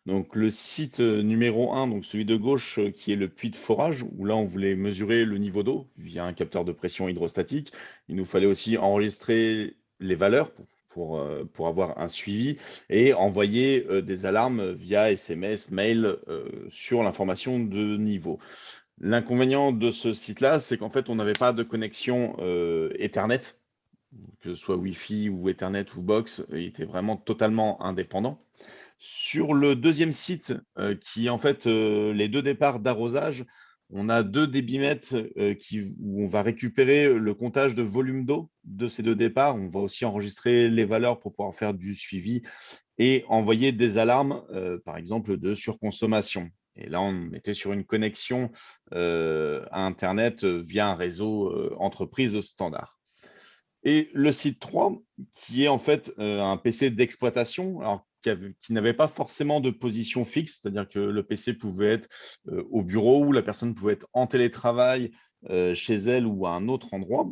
Donc le site numéro 1, donc celui de gauche, qui est le puits de forage, où là on voulait mesurer le niveau d'eau via un capteur de pression hydrostatique. Il nous fallait aussi enregistrer les valeurs pour avoir un suivi et envoyer des alarmes via SMS, mail sur l'information de niveau. L'inconvénient de ce site-là, c'est qu'en fait, on n'avait pas de connexion Ethernet, que ce soit Wi-Fi ou Ethernet ou Box, il était vraiment totalement indépendant. Sur le deuxième site, qui est en fait les 2 départs d'arrosage, on a 2 débitmètres où on va récupérer le comptage de volume d'eau de ces 2 départs. On va aussi enregistrer les valeurs pour pouvoir faire du suivi et envoyer des alarmes, par exemple, de surconsommation. Et là, on était sur une connexion à Internet via un réseau entreprise standard. Et le site 3, qui est en fait un PC d'exploitation. Alors, qui n'avaient pas forcément de position fixe, c'est-à-dire que le PC pouvait être au bureau ou la personne pouvait être en télétravail chez elle ou à un autre endroit.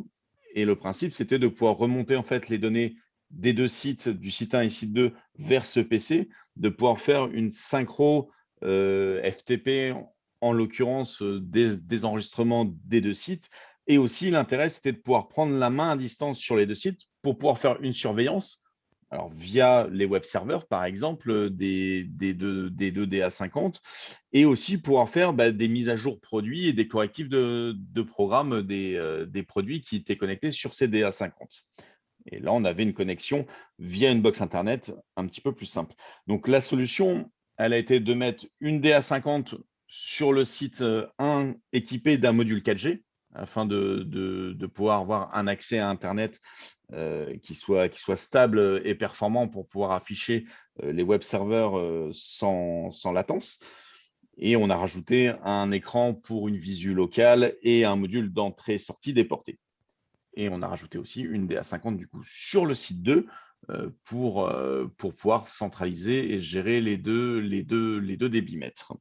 Et le principe, c'était de pouvoir remonter en fait les données des deux sites, du site 1 et site 2, vers ce PC, de pouvoir faire une synchro FTP, en l'occurrence des enregistrements des deux sites. Et aussi, l'intérêt, c'était de pouvoir prendre la main à distance sur les deux sites pour pouvoir faire une surveillance, alors via les web serveurs, par exemple, des deux DA50, et aussi pouvoir faire des mises à jour produits et des correctifs de programmes des produits qui étaient connectés sur ces DA50. Et là, on avait une connexion via une box Internet un petit peu plus simple. Donc, la solution, elle a été de mettre une DA50 sur le site 1 équipé d'un module 4G afin de pouvoir avoir un accès à Internet qui soit stable et performant pour pouvoir afficher les web serveurs sans latence. Et on a rajouté un écran pour une visu locale et un module d'entrée-sortie déporté. Et on a rajouté aussi une DA50 du coup sur le site 2 pour pouvoir centraliser et gérer les deux débitmètres.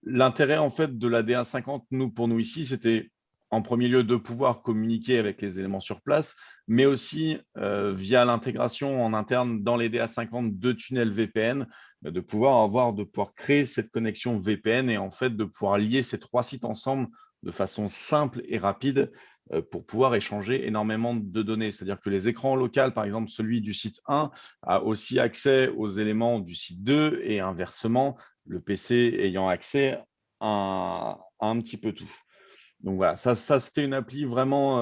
L'intérêt en fait de la DA50 pour nous ici, c'était en premier lieu de pouvoir communiquer avec les éléments sur place, mais aussi via l'intégration en interne dans les DA50 de tunnels VPN, de pouvoir créer cette connexion VPN et en fait de pouvoir lier ces trois sites ensemble de façon simple et rapide pour pouvoir échanger énormément de données. C'est-à-dire que les écrans locaux, par exemple celui du site 1, a aussi accès aux éléments du site 2 et inversement, le PC ayant accès à un petit peu tout. Donc voilà, ça c'était une appli vraiment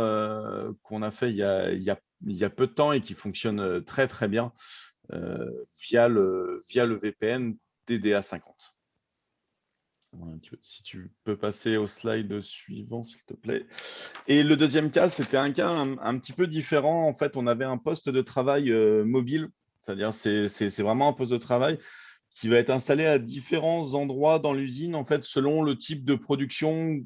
qu'on a fait il y a peu de temps et qui fonctionne très très bien via le VPN des DA50. Si tu peux passer au slide suivant, s'il te plaît. Et le deuxième cas, c'était un cas un petit peu différent. En fait, on avait un poste de travail mobile, c'est-à-dire c'est vraiment un poste de travail qui va être installé à différents endroits dans l'usine, en fait, selon le type de production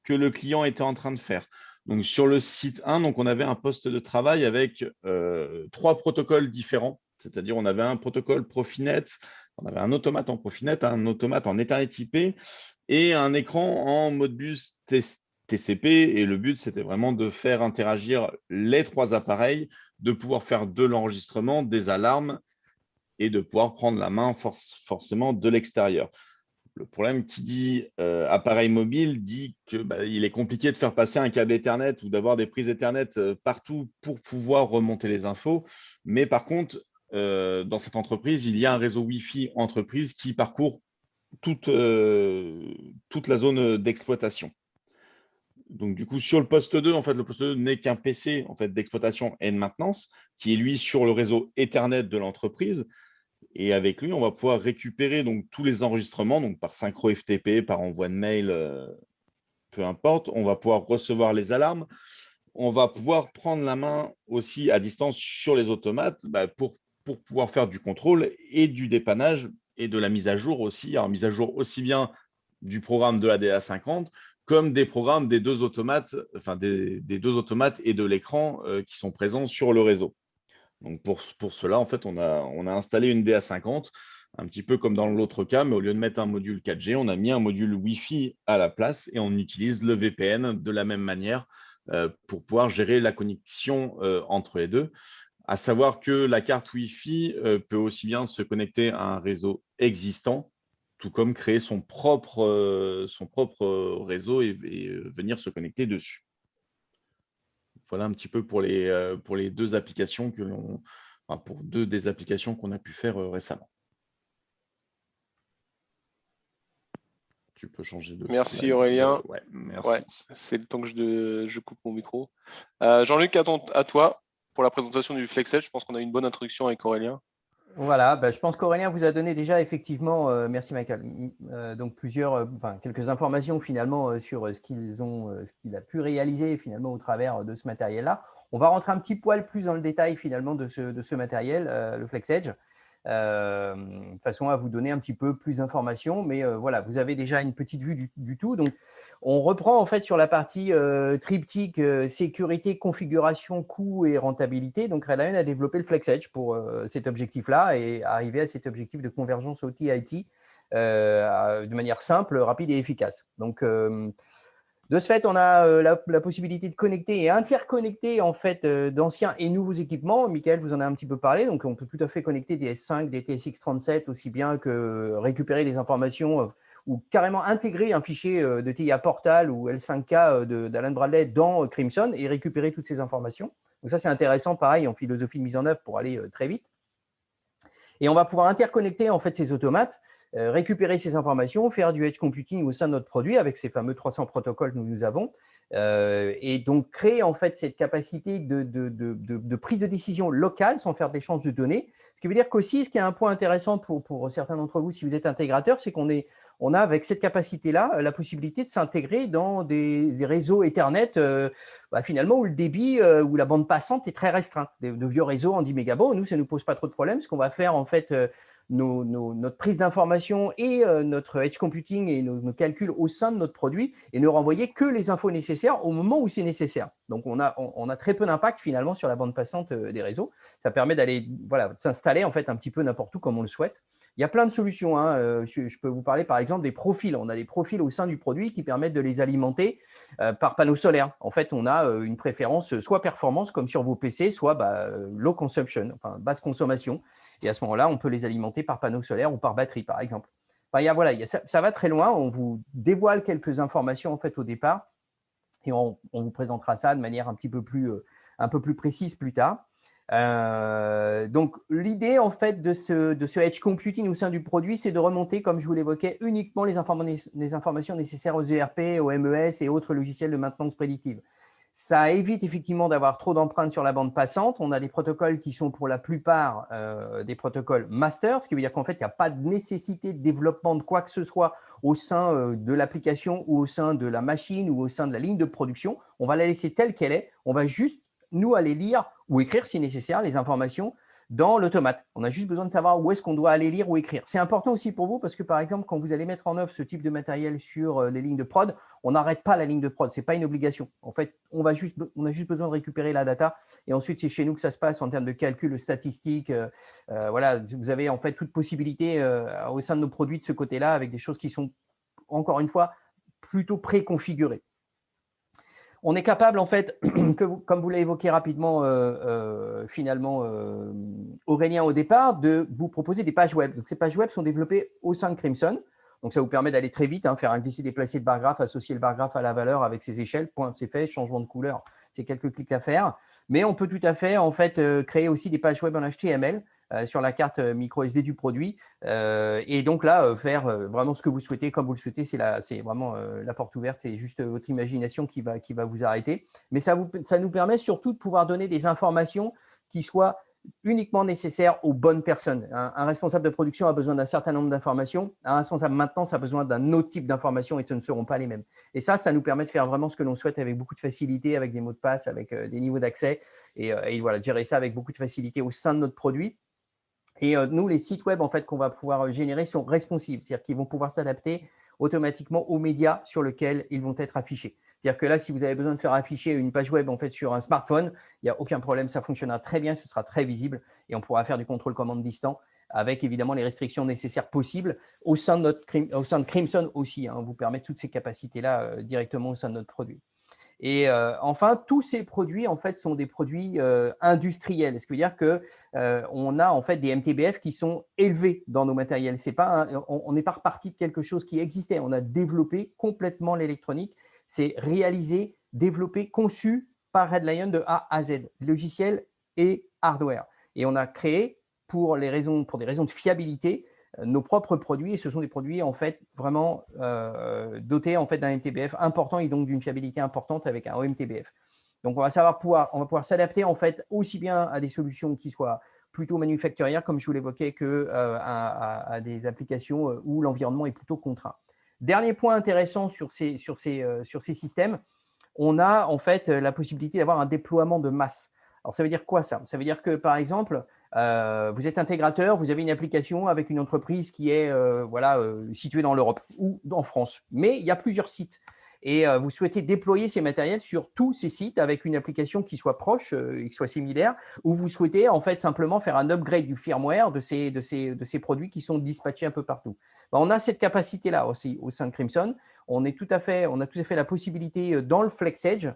que le client était en train de faire. Donc, sur le site 1, donc, on avait un poste de travail avec 3 protocoles différents. C'est-à-dire, on avait un protocole Profinet, on avait un automate en Profinet, un automate en Ethernet IP et un écran en Modbus TCP. Et le but, c'était vraiment de faire interagir les 3 appareils, de pouvoir faire de l'enregistrement, des alarmes et de pouvoir prendre la main forcément de l'extérieur. Le problème qui dit appareil mobile dit qu'il est compliqué de faire passer un câble Ethernet ou d'avoir des prises Ethernet partout pour pouvoir remonter les infos. Mais par contre, dans cette entreprise, il y a un réseau Wi-Fi entreprise qui parcourt toute la zone d'exploitation. Donc, du coup, sur le poste 2, en fait, le poste 2 n'est qu'un PC en fait, d'exploitation et de maintenance qui est, lui, sur le réseau Ethernet de l'entreprise. Et avec lui, on va pouvoir récupérer donc, tous les enregistrements, donc par synchro FTP, par envoi de mail, peu importe. On va pouvoir recevoir les alarmes. On va pouvoir prendre la main aussi à distance sur les automates pour pouvoir faire du contrôle et du dépannage et de la mise à jour aussi. Alors, mise à jour aussi bien du programme de la DA50 comme des programmes des deux automates, enfin des deux automates et de l'écran qui sont présents sur le réseau. Donc pour cela, en fait, on a installé une DA50, un petit peu comme dans l'autre cas, mais au lieu de mettre un module 4G, on a mis un module Wi-Fi à la place et on utilise le VPN de la même manière pour pouvoir gérer la connexion entre les deux. À savoir que la carte Wi-Fi peut aussi bien se connecter à un réseau existant, tout comme créer son propre réseau et venir se connecter dessus. Voilà un petit peu pour les deux applications pour deux des applications qu'on a pu faire récemment. Tu peux changer de Merci slide. Aurélien. Ouais, merci. Ouais, c'est le temps que je coupe mon micro. Jean-Luc, à toi pour la présentation du FlexEdge. Je pense qu'on a eu une bonne introduction avec Aurélien. Voilà, je pense qu'Aurélien vous a donné déjà effectivement, merci Michael, donc quelques informations finalement sur ce qu'il a pu réaliser finalement au travers de ce matériel-là. On va rentrer un petit poil plus dans le détail finalement de ce matériel, le FlexEdge, de façon à vous donner un petit peu plus d'informations. Mais voilà, vous avez déjà une petite vue du tout. Donc, On reprend en fait sur la partie triptyque sécurité, configuration, coût et rentabilité. Donc, Red Lion a développé le FlexEdge pour cet objectif-là et arriver à cet objectif de convergence OT-IT de manière simple, rapide et efficace. Donc, de ce fait, on a la possibilité de connecter et interconnecter en fait d'anciens et nouveaux équipements. Michael vous en a un petit peu parlé. Donc, on peut tout à fait connecter des S5, des TSX37, aussi bien que récupérer des informations ou carrément intégrer un fichier de TIA Portal ou L5K d'Alan Bradley dans Crimson et récupérer toutes ces informations. Donc, ça, c'est intéressant, pareil, en philosophie de mise en œuvre pour aller très vite. Et on va pouvoir interconnecter en fait ces automates, récupérer ces informations, faire du edge computing au sein de notre produit avec ces fameux 300 protocoles que nous avons, et donc créer en fait cette capacité de prise de décision locale sans faire d'échange de données. Ce qui veut dire qu'aussi, ce qui est un point intéressant pour certains d'entre vous, si vous êtes intégrateur, c'est qu'on a avec cette capacité-là la possibilité de s'intégrer dans des réseaux Ethernet finalement où le débit où la bande passante est très restreinte. De vieux réseaux en 10 mégabits, nous, ça ne nous pose pas trop de problèmes. Ce qu'on va faire en fait, notre prise d'information et notre edge computing et nos calculs au sein de notre produit et ne renvoyer que les infos nécessaires au moment où c'est nécessaire. Donc, on a très peu d'impact finalement sur la bande passante des réseaux. Ça permet d'aller s'installer en fait un petit peu n'importe où comme on le souhaite. Il y a plein de solutions. Je peux vous parler par exemple des profils. On a des profils au sein du produit qui permettent de les alimenter par panneaux solaires. En fait, on a une préférence soit performance comme sur vos PC, soit low consumption, enfin basse consommation. Et à ce moment-là, on peut les alimenter par panneaux solaires ou par batterie, par exemple. Ça va très loin. On vous dévoile quelques informations en fait au départ et on vous présentera ça de manière un peu plus précise plus tard. Donc, l'idée en fait de ce edge computing au sein du produit, c'est de remonter, comme je vous l'évoquais, uniquement les informations nécessaires aux ERP, aux MES et autres logiciels de maintenance prédictive. Ça évite effectivement d'avoir trop d'empreintes sur la bande passante. On a des protocoles qui sont pour la plupart des protocoles master, ce qui veut dire qu'en fait, il n'y a pas de nécessité de développement de quoi que ce soit au sein de l'application ou au sein de la machine ou au sein de la ligne de production. On va la laisser telle qu'elle est. On va juste, nous, aller lire ou écrire, si nécessaire, les informations dans l'automate. On a juste besoin de savoir où est-ce qu'on doit aller lire ou écrire. C'est important aussi pour vous parce que, par exemple, quand vous allez mettre en œuvre ce type de matériel sur les lignes de prod, on n'arrête pas la ligne de prod. Ce n'est pas une obligation. En fait, on a juste besoin de récupérer la data et ensuite, c'est chez nous que ça se passe en termes de calcul statistique. Vous avez en fait toute possibilité au sein de nos produits de ce côté-là avec des choses qui sont, encore une fois, plutôt préconfigurées. On est capable, en fait, comme vous l'avez évoqué rapidement, finalement, Aurélien, au départ, de vous proposer des pages web. Donc, ces pages web sont développées au sein de Crimson. Donc, ça vous permet d'aller très vite, faire un glisser-déplacer de bar graphe, associer le bar graphe à la valeur avec ses échelles. Point, c'est fait. Changement de couleur, c'est quelques clics à faire. Mais on peut tout à fait, en fait, créer aussi des pages web en HTML sur la carte micro SD du produit. Et donc là, faire vraiment ce que vous souhaitez, comme vous le souhaitez, c'est vraiment la porte ouverte, c'est juste votre imagination qui va vous arrêter. Mais ça nous permet surtout de pouvoir donner des informations qui soient uniquement nécessaires aux bonnes personnes. Un responsable de production a besoin d'un certain nombre d'informations, un responsable maintenance a besoin d'un autre type d'informations et ce ne seront pas les mêmes. Et ça nous permet de faire vraiment ce que l'on souhaite avec beaucoup de facilité, avec des mots de passe, avec des niveaux d'accès et voilà, gérer ça avec beaucoup de facilité au sein de notre produit. Et nous, les sites web en fait, qu'on va pouvoir générer sont responsives, c'est-à-dire qu'ils vont pouvoir s'adapter automatiquement aux médias sur lesquels ils vont être affichés. C'est-à-dire que là, si vous avez besoin de faire afficher une page web en fait, sur un smartphone, il n'y a aucun problème, ça fonctionnera très bien, ce sera très visible et on pourra faire du contrôle commande distant avec évidemment les restrictions nécessaires possibles au sein de Crimson aussi. On vous permet toutes ces capacités-là directement au sein de notre produit. Et enfin, tous ces produits en fait sont des produits industriels, ce qui veut dire que on a en fait des MTBF qui sont élevés dans nos matériels. C'est pas on n'est pas reparti de quelque chose qui existait. On a développé complètement l'électronique. C'est réalisé, développé, conçu par Red Lion de A à Z, logiciel et hardware. Et on a créé pour des raisons de fiabilité nos propres produits et ce sont des produits en fait vraiment dotés en fait d'un MTBF important et donc d'une fiabilité importante avec un OMTBF. Donc on va pouvoir s'adapter en fait aussi bien à des solutions qui soient plutôt manufacturières comme je vous l'évoquais que à des applications où l'environnement est plutôt contraint. Dernier point intéressant sur ces systèmes, on a en fait la possibilité d'avoir un déploiement de masse. Alors ça veut dire quoi ça? Ça veut dire que par exemple vous êtes intégrateur, vous avez une application avec une entreprise qui est située dans l'Europe ou en France, mais il y a plusieurs sites. et vous souhaitez déployer ces matériels sur tous ces sites avec une application qui soit proche et qui soit similaire, ou vous souhaitez en fait simplement faire un upgrade du firmware de ces produits qui sont dispatchés un peu partout. On a cette capacité-là aussi au sein de Crimson. On a tout à fait la possibilité dans le FlexEdge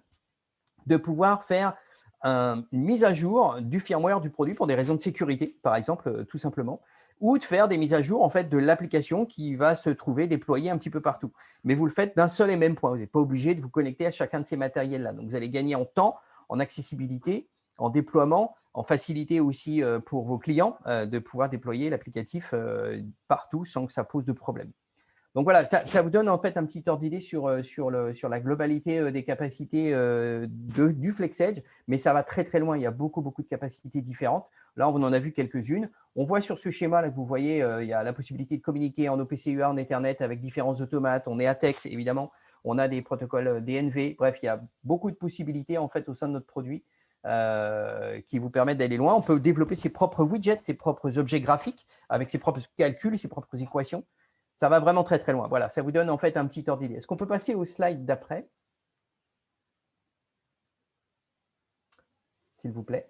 de pouvoir faire une mise à jour du firmware du produit pour des raisons de sécurité, par exemple, tout simplement, ou de faire des mises à jour en fait, de l'application qui va se trouver déployée un petit peu partout. Mais vous le faites d'un seul et même point. Vous n'êtes pas obligé de vous connecter à chacun de ces matériels-là. Donc, vous allez gagner en temps, en accessibilité, en déploiement, en facilité aussi pour vos clients de pouvoir déployer l'applicatif partout sans que ça pose de problème. Donc voilà, ça vous donne en fait un petit ordre d'idée sur la globalité des capacités du FlexEdge, mais ça va très très loin. Il y a beaucoup de capacités différentes. Là, on en a vu quelques-unes. On voit sur ce schéma là que vous voyez, il y a la possibilité de communiquer en OPC UA, en Ethernet avec différents automates. On est ATEX évidemment. On a des protocoles DNV. Bref, il y a beaucoup de possibilités en fait au sein de notre produit qui vous permettent d'aller loin. On peut développer ses propres widgets, ses propres objets graphiques avec ses propres calculs, ses propres équations. Ça va vraiment très, très loin. Voilà, ça vous donne en fait un petit ordre d'idée. Est-ce qu'on peut passer au slide d'après, s'il vous plaît?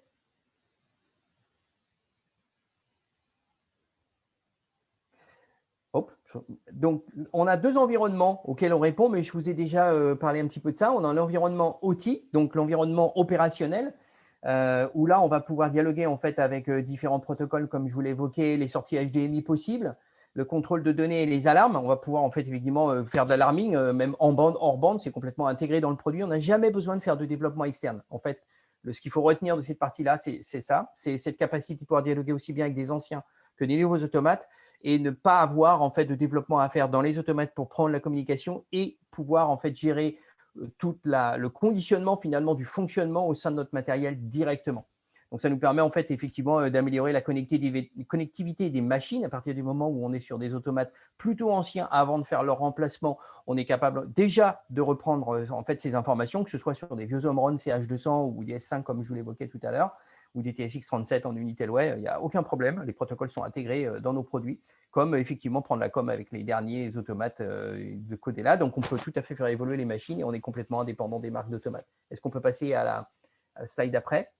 Hop. Donc, on a deux environnements auxquels on répond, mais je vous ai déjà parlé un petit peu de ça. On a l'environnement OT, donc l'environnement opérationnel, où là, on va pouvoir dialoguer en fait avec différents protocoles, comme je vous l'ai évoqué, les sorties HDMI possibles, le contrôle de données et les alarmes. On va pouvoir en fait effectivement faire de l'alarming, même en bande, hors bande, c'est complètement intégré dans le produit. On n'a jamais besoin de faire de développement externe. En fait, ce qu'il faut retenir de cette partie-là, c'est ça, c'est cette capacité de pouvoir dialoguer aussi bien avec des anciens que des nouveaux automates et ne pas avoir en fait de développement à faire dans les automates pour prendre la communication et pouvoir en fait gérer tout le conditionnement finalement du fonctionnement au sein de notre matériel directement. Donc, ça nous permet en fait effectivement d'améliorer la connectivité des machines à partir du moment où on est sur des automates plutôt anciens. Avant de faire leur remplacement, on est capable déjà de reprendre en fait ces informations, que ce soit sur des vieux Omron CH200 ou des S5 comme je vous l'évoquais tout à l'heure, ou des TSX37 en Unitelway, il n'y a aucun problème. Les protocoles sont intégrés dans nos produits, comme effectivement prendre la com avec les derniers automates de côté là. Donc, on peut tout à fait faire évoluer les machines et on est complètement indépendant des marques d'automates. Est-ce qu'on peut passer à la slide d'après,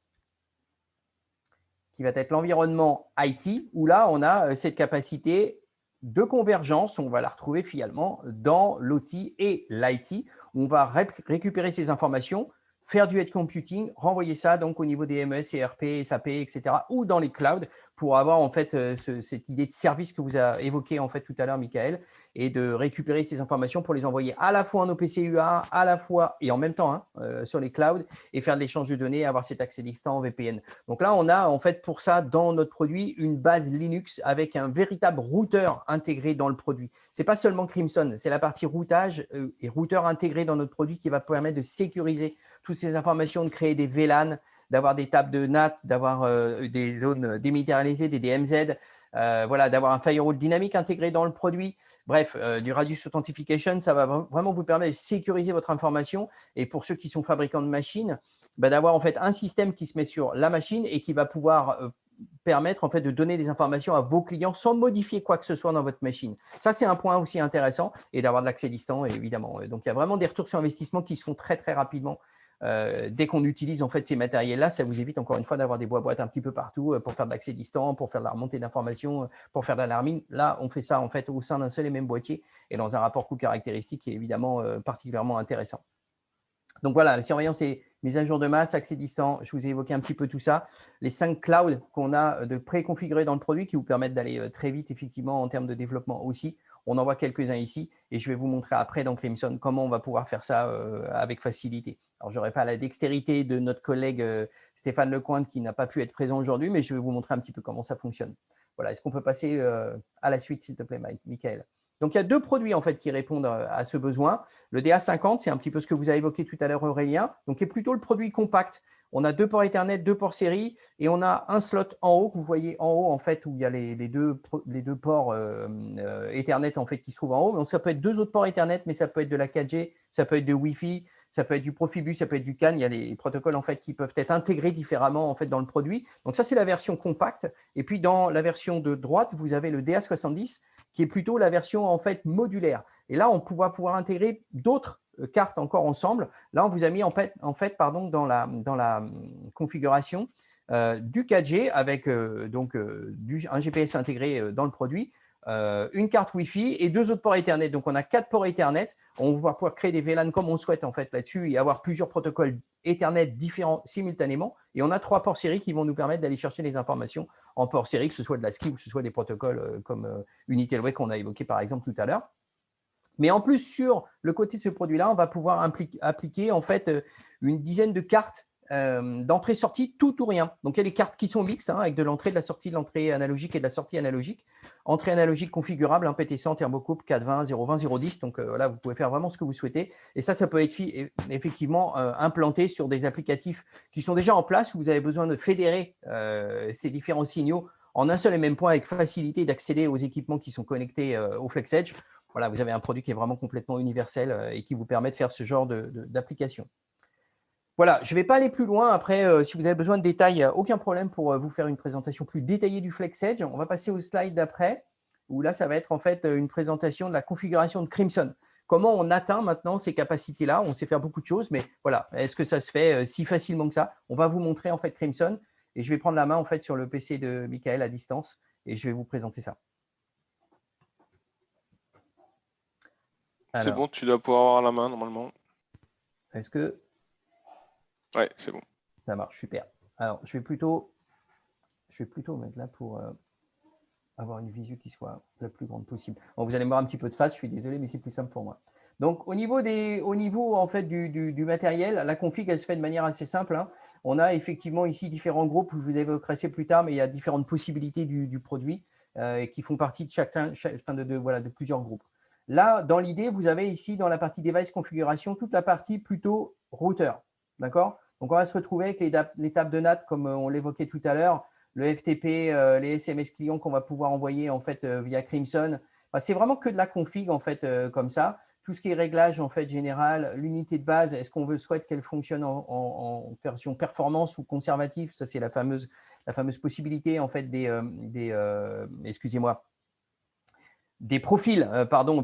qui va être l'environnement IT, où là, on a cette capacité de convergence. On va la retrouver finalement dans l'OT et l'IT, où on va récupérer ces informations, faire du edge computing, renvoyer ça donc au niveau des MES, ERP, SAP, etc., ou dans les clouds pour avoir en fait cette idée de service que vous avez évoqué en fait tout à l'heure, Michael, et de récupérer ces informations pour les envoyer à la fois en OPC UA, à la fois et en même temps sur les clouds et faire de l'échange de données, avoir cet accès distant en VPN. Donc là, on a en fait pour ça dans notre produit une base Linux avec un véritable routeur intégré dans le produit. Ce n'est pas seulement Crimson, c'est la partie routage et routeur intégré dans notre produit qui va permettre de sécuriser toutes ces informations, de créer des VLAN, d'avoir des tables de NAT, d'avoir des zones démilitarisées, des DMZ, voilà, d'avoir un firewall dynamique intégré dans le produit. Bref, du Radius Authentication, ça va vraiment vous permettre de sécuriser votre information. Et pour ceux qui sont fabricants de machines, d'avoir en fait un système qui se met sur la machine et qui va pouvoir permettre en fait de donner des informations à vos clients sans modifier quoi que ce soit dans votre machine. Ça, c'est un point aussi intéressant et d'avoir de l'accès distant, évidemment. Donc, il y a vraiment des retours sur investissement qui se font très, très rapidement. Dès qu'on utilise en fait ces matériels-là, ça vous évite encore une fois d'avoir des boîtes un petit peu partout pour faire de l'accès distant, pour faire de la remontée d'informations, pour faire de l'alarming. Là, on fait ça en fait au sein d'un seul et même boîtier et dans un rapport coût-caractéristique qui est évidemment particulièrement intéressant. Donc voilà, la surveillance et mise à jour de masse, accès distant, je vous ai évoqué un petit peu tout ça. Les 5 clouds qu'on a de préconfigurés dans le produit qui vous permettent d'aller très vite effectivement en termes de développement aussi. On en voit quelques-uns ici et je vais vous montrer après dans Crimson comment on va pouvoir faire ça avec facilité. Alors, je n'aurai pas la dextérité de notre collègue Stéphane Lecointe qui n'a pas pu être présent aujourd'hui, mais je vais vous montrer un petit peu comment ça fonctionne. Voilà, est-ce qu'on peut passer à la suite, s'il te plaît, Michael? Donc, il y a deux produits en fait qui répondent à ce besoin. Le DA50, c'est un petit peu ce que vous avez évoqué tout à l'heure, Aurélien, donc qui est plutôt le produit compact. On a 2 ports Ethernet, 2 ports série et on a un slot en haut que vous voyez en haut en fait où il y a les deux ports Ethernet en fait qui se trouvent en haut. Donc, ça peut être 2 autres ports Ethernet, mais ça peut être de la 4G, ça peut être de Wi-Fi, ça peut être du Profibus, ça peut être du CAN. Il y a des protocoles en fait qui peuvent être intégrés différemment en fait dans le produit. Donc ça, c'est la version compacte. Et puis dans la version de droite, vous avez le DA70 qui est plutôt la version en fait modulaire. Et là, on va pouvoir intégrer d'autres cartes encore ensemble. Là, on vous a mis en fait pardon, dans la configuration du 4G avec un GPS intégré dans le produit, une carte Wi-Fi et 2 autres ports Ethernet. Donc, on a 4 ports Ethernet. On va pouvoir créer des VLAN comme on souhaite en fait là-dessus et avoir plusieurs protocoles Ethernet différents simultanément. Et on a 3 ports série qui vont nous permettre d'aller chercher les informations en port série, que ce soit de la SCSI ou que ce soit des protocoles comme Unitel qu'on a évoqué par exemple tout à l'heure. Mais en plus, sur le côté de ce produit-là, on va pouvoir appliquer en fait une dizaine de cartes d'entrée-sortie, tout ou rien. Donc, il y a des cartes qui sont mixtes avec de l'entrée, de la sortie, de l'entrée analogique et de la sortie analogique. Entrée analogique configurable, PTC, thermocouple, 420, 020, 010. Donc, là, vous pouvez faire vraiment ce que vous souhaitez. Et ça peut être effectivement implanté sur des applicatifs qui sont déjà en place où vous avez besoin de fédérer ces différents signaux en un seul et même point avec facilité d'accéder aux équipements qui sont connectés au FlexEdge. Voilà, vous avez un produit qui est vraiment complètement universel et qui vous permet de faire ce genre d'application. Voilà, je ne vais pas aller plus loin. Après, si vous avez besoin de détails, il n'y a aucun problème pour vous faire une présentation plus détaillée du FlexEdge. On va passer au slide d'après, où là, ça va être en fait une présentation de la configuration de Crimson. Comment on atteint maintenant ces capacités-là? On sait faire beaucoup de choses, mais voilà, est-ce que ça se fait si facilement que ça? On va vous montrer en fait Crimson et je vais prendre la main en fait sur le PC de Michael à distance et je vais vous présenter ça. C'est bon, tu dois pouvoir avoir la main normalement. Est-ce que… Ouais, c'est bon. Ça marche, super. Alors, je vais plutôt mettre là pour avoir une visu qui soit la plus grande possible. Bon, vous allez me voir un petit peu de face, je suis désolé, mais c'est plus simple pour moi. Donc, au niveau en fait, du matériel, la config, elle se fait de manière assez simple. Hein. On a effectivement ici différents groupes, je vous évoquerai plus tard, mais il y a différentes possibilités du produit qui font partie de plusieurs groupes. Là, dans l'idée, vous avez ici, dans la partie device configuration, toute la partie plutôt routeur. D'accord? Donc, on va se retrouver avec les tables de NAT, comme on l'évoquait tout à l'heure, le FTP, les SMS clients qu'on va pouvoir envoyer en fait, via Crimson. Enfin, c'est vraiment que de la config en fait, comme ça. Tout ce qui est réglage en fait, général, l'unité de base, est-ce qu'on souhaite qu'elle fonctionne en version performance ou conservative? Ça, c'est la fameuse possibilité en fait, des profils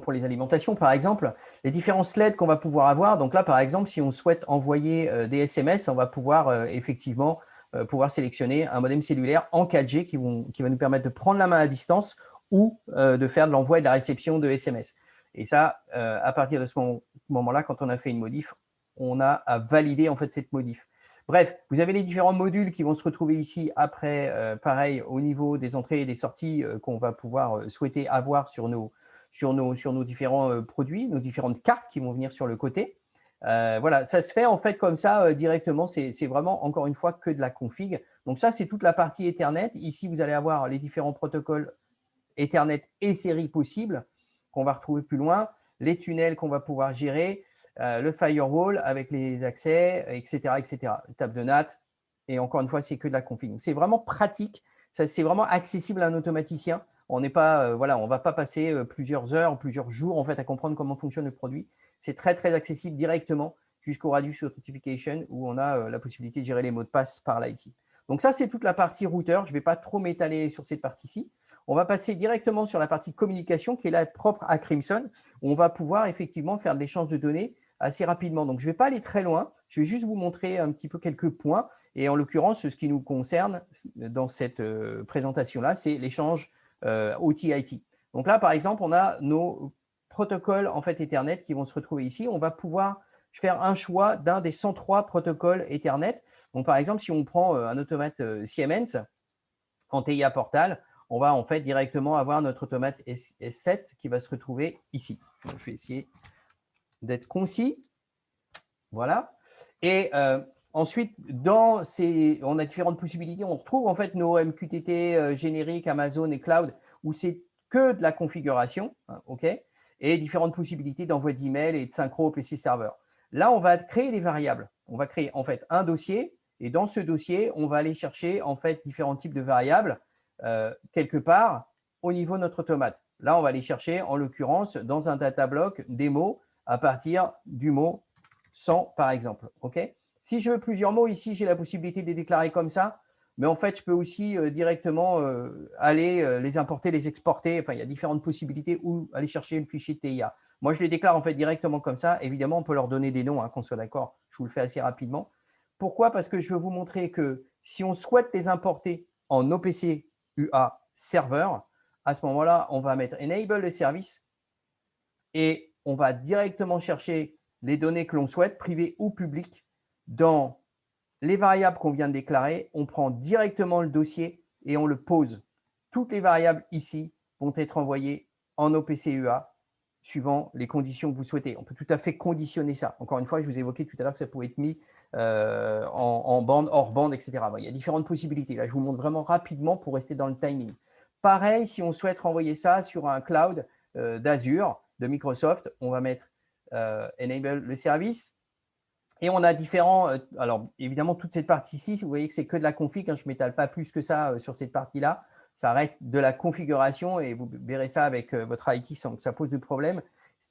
pour les alimentations, par exemple, les différents sleds qu'on va pouvoir avoir. Donc là, par exemple, si on souhaite envoyer des SMS, on va pouvoir effectivement pouvoir sélectionner un modem cellulaire en 4G qui va nous permettre de prendre la main à distance ou de faire de l'envoi et de la réception de SMS. Et ça, à partir de ce moment-là, quand on a fait une modif, on a à valider en fait cette modif. Bref, vous avez les différents modules qui vont se retrouver ici après, pareil, au niveau des entrées et des sorties qu'on va pouvoir souhaiter avoir sur nos différents produits, nos différentes cartes qui vont venir sur le côté. Voilà, ça se fait en fait comme ça directement. C'est vraiment, encore une fois, que de la config. Donc ça, c'est toute la partie Ethernet. Ici, vous allez avoir les différents protocoles Ethernet et série possibles qu'on va retrouver plus loin, les tunnels qu'on va pouvoir gérer, le firewall avec les accès, etc., etc. Table de NAT, et encore une fois, c'est que de la config. C'est vraiment pratique, c'est vraiment accessible à un automaticien. On n'est pas, on ne va pas passer plusieurs heures, plusieurs jours en fait, à comprendre comment fonctionne le produit. C'est très, très accessible directement jusqu'au Radius Authentication où on a la possibilité de gérer les mots de passe par l'IT. Donc ça, c'est toute la partie routeur. Je ne vais pas trop m'étaler sur cette partie-ci. On va passer directement sur la partie communication qui est là propre à Crimson, où on va pouvoir effectivement faire de l'échange de données assez rapidement. Donc, je ne vais pas aller très loin. Je vais juste vous montrer un petit peu quelques points. Et en l'occurrence, ce qui nous concerne dans cette présentation-là, c'est l'échange OT-IT. Donc là, par exemple, on a nos protocoles en fait Ethernet qui vont se retrouver ici. On va pouvoir faire un choix d'un des 103 protocoles Ethernet. Donc, par exemple, si on prend un automate Siemens en TIA Portal, on va en fait directement avoir notre automate S7 qui va se retrouver ici. Donc, je vais essayer d'être concis. Voilà. Et ensuite, on a différentes possibilités. On retrouve en fait nos MQTT génériques, Amazon et Cloud, où c'est que de la configuration, hein, OK, et différentes possibilités d'envoi d'email et de synchro au PC serveur. Là, on va créer des variables. On va créer en fait un dossier, et dans ce dossier, on va aller chercher en fait différents types de variables quelque part au niveau de notre automate. Là, on va aller chercher, en l'occurrence, dans un data block des mots à partir du mot 100, par exemple. Okay, si je veux plusieurs mots, ici, j'ai la possibilité de les déclarer comme ça, mais en fait, je peux aussi directement aller les importer, les exporter. Enfin, il y a différentes possibilités ou aller chercher le fichier TIA. Moi, je les déclare en fait directement comme ça. Évidemment, on peut leur donner des noms, hein, qu'on soit d'accord. Je vous le fais assez rapidement. Pourquoi? Parce que je veux vous montrer que si on souhaite les importer en OPC UA serveur, à ce moment-là, on va mettre Enable le service et on va directement chercher les données que l'on souhaite, privées ou publiques, dans les variables qu'on vient de déclarer. On prend directement le dossier et on le pose. Toutes les variables ici vont être envoyées en OPC UA suivant les conditions que vous souhaitez. On peut tout à fait conditionner ça. Encore une fois, je vous ai évoqué tout à l'heure que ça pouvait être mis en bande, hors bande, etc. Il y a différentes possibilités. Là, je vous montre vraiment rapidement pour rester dans le timing. Pareil, si on souhaite renvoyer ça sur un cloud d'Azure, de Microsoft, on va mettre Enable le service. Et on a différents… alors, évidemment, toute cette partie-ci, vous voyez que c'est que de la config. Hein, je ne m'étale pas plus que ça sur cette partie-là. Ça reste de la configuration et vous verrez ça avec votre IT sans que ça pose de problème.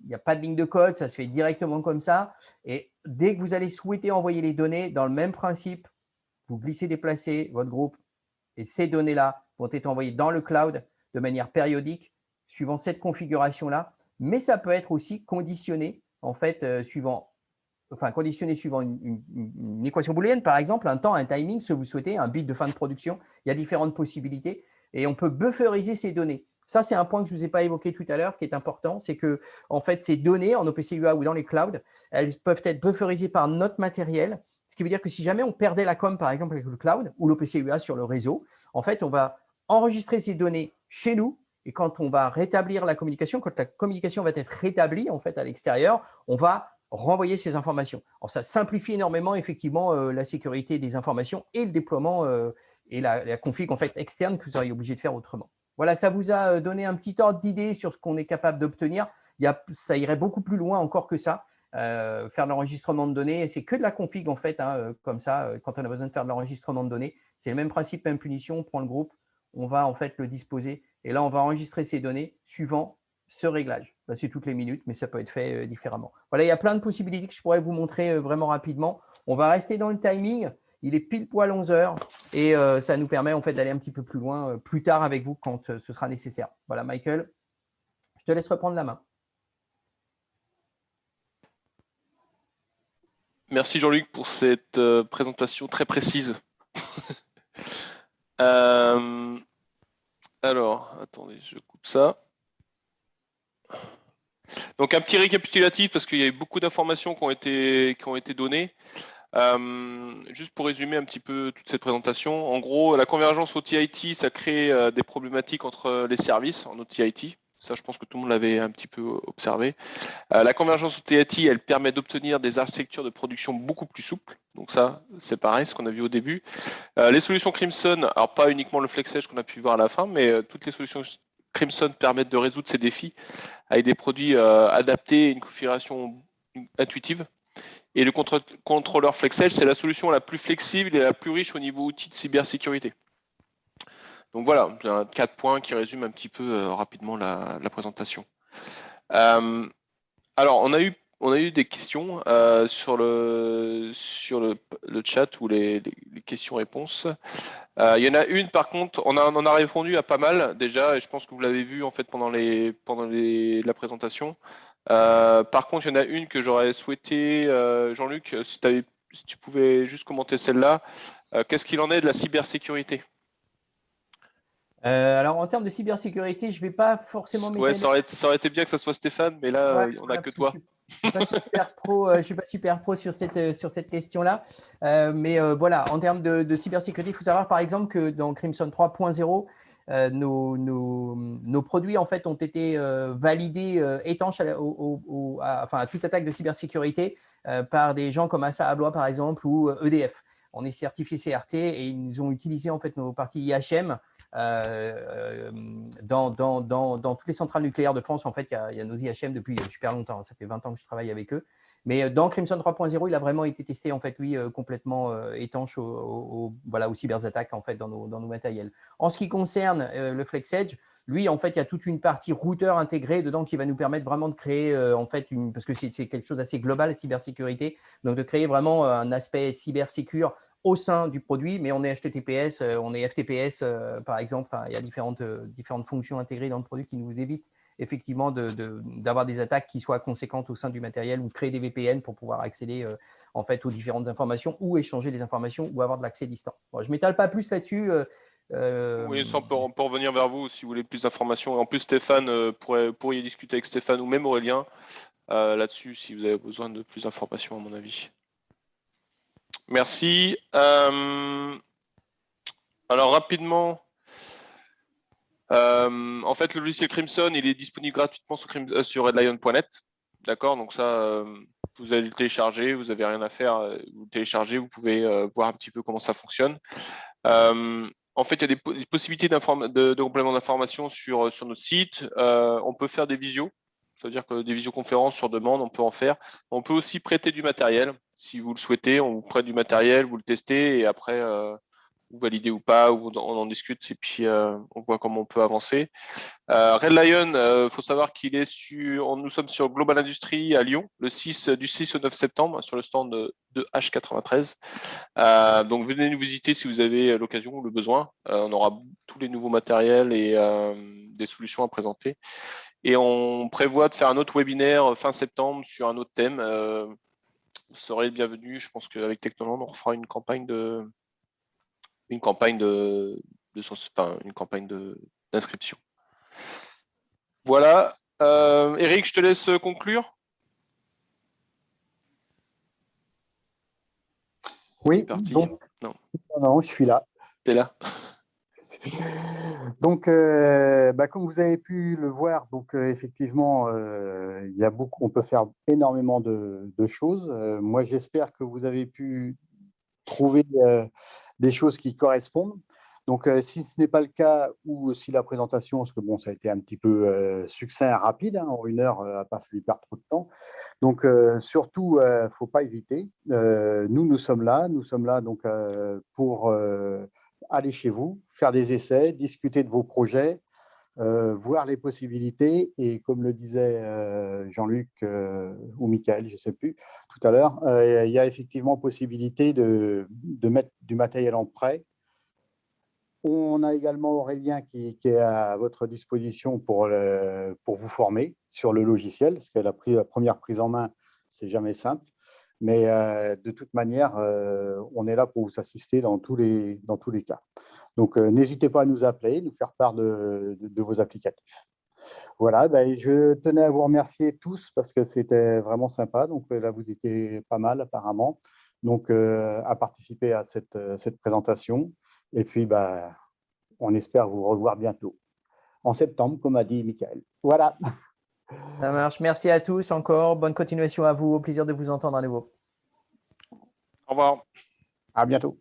Il n'y a pas de ligne de code, ça se fait directement comme ça. Et dès que vous allez souhaiter envoyer les données, dans le même principe, vous glissez, déplacez votre groupe et ces données-là vont être envoyées dans le cloud de manière périodique, suivant cette configuration-là. Mais ça peut être aussi conditionné, en fait, conditionné suivant une équation booléenne, par exemple, un temps, un timing, ce que vous souhaitez, un bit de fin de production. Il y a différentes possibilités et on peut bufferiser ces données. Ça, c'est un point que je ne vous ai pas évoqué tout à l'heure qui est important, c'est que en fait, ces données en OPC UA ou dans les clouds, elles peuvent être bufferisées par notre matériel, ce qui veut dire que si jamais on perdait la com, par exemple, avec le cloud ou l'OPC UA sur le réseau, en fait, on va enregistrer ces données chez nous et quand on va rétablir la communication, quand la communication va être rétablie en fait à l'extérieur, on va renvoyer ces informations. Alors, ça simplifie énormément effectivement la sécurité des informations et le déploiement et la config en fait externe que vous seriez obligé de faire autrement. Voilà, ça vous a donné un petit ordre d'idée sur ce qu'on est capable d'obtenir. Ça irait beaucoup plus loin encore que ça. Faire de l'enregistrement de données, c'est que de la config en fait, hein, comme ça, quand on a besoin de faire de l'enregistrement de données. C'est le même principe, même punition, on prend le groupe, on va en fait le disposer et là on va enregistrer ces données suivant ce réglage. Là, c'est toutes les minutes, mais ça peut être fait différemment. Voilà, il y a plein de possibilités que je pourrais vous montrer vraiment rapidement. On va rester dans le timing. Il est pile poil 11 heures et ça nous permet en fait d'aller un petit peu plus loin plus tard avec vous quand ce sera nécessaire. Voilà, Michael, je te laisse reprendre la main. Merci Jean-Luc pour cette présentation très précise. Alors, attendez, je coupe ça. Donc un petit récapitulatif parce qu'il y a eu beaucoup d'informations qui ont été données. Juste pour résumer un petit peu toute cette présentation, en gros, la convergence OT-IT, ça crée des problématiques entre les services en OT-IT. Ça, je pense que tout le monde l'avait un petit peu observé. La convergence OT-IT, elle permet d'obtenir des architectures de production beaucoup plus souples. Donc ça, c'est pareil, ce qu'on a vu au début. Les solutions Crimson, alors pas uniquement le FlexEdge qu'on a pu voir à la fin, mais toutes les solutions Crimson permettent de résoudre ces défis avec des produits adaptés et une configuration intuitive. Et le contrôleur FlexEdge, c'est la solution la plus flexible et la plus riche au niveau outils de cybersécurité. Donc voilà, 4 points qui résument un petit peu rapidement la présentation. Alors, on a eu des questions sur le chat ou les questions-réponses. Il y en a une, par contre, on en a répondu à pas mal déjà, et je pense que vous l'avez vu en fait pendant la présentation. Par contre, il y en a une que j'aurais souhaité, Jean-Luc, si tu pouvais juste commenter celle-là. Qu'est-ce qu'il en est de la cybersécurité? Alors, en termes de cybersécurité, je ne vais pas forcément Ouais, ça aurait été bien que ce soit Stéphane, mais là, ouais, on n'a que toi. Je ne suis pas super pro sur cette question-là. Mais voilà, en termes de cybersécurité, il faut savoir par exemple que dans Crimson 3.0, nos produits en fait ont été validés étanches à toute attaque de cybersécurité par des gens comme Assa Abloy par exemple ou EDF. On est certifié CRT et ils ont utilisé en fait nos parties IHM dans toutes les centrales nucléaires de France. En fait, il y a nos IHM depuis super longtemps. Ça fait 20 ans que je travaille avec eux. Mais dans Crimson 3.0, il a vraiment été testé en fait, lui, complètement étanche aux cyberattaques en fait dans nos matériels. En ce qui concerne le FlexEdge, lui, en fait, il y a toute une partie routeur intégrée dedans qui va nous permettre vraiment de créer, en fait, parce que c'est quelque chose d'assez global, la cybersécurité, donc de créer vraiment un aspect cybersécure au sein du produit, mais on est HTTPS, on est FTPS, par exemple. Enfin, il y a différentes fonctions intégrées dans le produit qui nous évitent effectivement d'avoir des attaques qui soient conséquentes au sein du matériel ou créer des VPN pour pouvoir accéder en fait aux différentes informations ou échanger des informations ou avoir de l'accès distant. Bon, je ne m'étale pas plus là-dessus. Oui, ça, on peut revenir vers vous si vous voulez plus d'informations. En plus, Stéphane pourriez discuter avec Stéphane ou même Aurélien là-dessus si vous avez besoin de plus d'informations, à mon avis. Merci. Alors, rapidement, en fait, le logiciel Crimson, il est disponible gratuitement sur redlion.net. D'accord, donc ça, vous allez le télécharger, vous n'avez rien à faire, vous le téléchargez, vous pouvez voir un petit peu comment ça fonctionne. En fait, il y a des possibilités de complément d'information sur notre site. On peut faire des visios, c'est-à-dire que des visioconférences sur demande, on peut en faire. On peut aussi prêter du matériel. Si vous le souhaitez, on vous prête du matériel, vous le testez et après, vous validez ou pas, ou on en discute et puis on voit comment on peut avancer. Red Lion, faut savoir qu'il est nous sommes sur Global Industries à Lyon, du 6 au 9 septembre, sur le stand de H93. Donc venez nous visiter si vous avez l'occasion ou le besoin. On aura tous les nouveaux matériels et des solutions à présenter. Et on prévoit de faire un autre webinaire fin septembre sur un autre thème. Vous serez le bienvenu. Je pense qu'avec Technoland, on refera une campagne d'inscription. Voilà. Eric, je te laisse conclure. Oui, donc, non, je suis là. Tu es là. Donc, comme vous avez pu le voir, donc effectivement, il y a on peut faire énormément de choses. Moi, j'espère que vous avez pu trouver des choses qui correspondent. Donc, si ce n'est pas le cas, ou si la présentation, parce que bon, ça a été un petit peu succinct et rapide, hein, en 1 heure, n'a pas fallu perdre trop de temps. Donc, surtout, il ne faut pas hésiter. Nous sommes là donc, pour aller chez vous, faire des essais, discuter de vos projets, voir les possibilités. Et comme le disait Jean-Luc ou Michael, je ne sais plus, tout à l'heure, il y a effectivement possibilité de mettre du matériel en prêt. On a également Aurélien qui est à votre disposition pour vous former sur le logiciel, parce que la première prise en main, c'est jamais simple. Mais de toute manière, on est là pour vous assister dans tous les cas. Donc, n'hésitez pas à nous appeler, nous faire part de vos applicatifs. Voilà, je tenais à vous remercier tous parce que c'était vraiment sympa. Donc là, vous étiez pas mal apparemment. Donc, à participer à cette présentation. Et puis, on espère vous revoir bientôt, en septembre, comme a dit Michael. Voilà. Ça marche. Merci à tous encore. Bonne continuation à vous. Au plaisir de vous entendre à nouveau. Au revoir. À bientôt.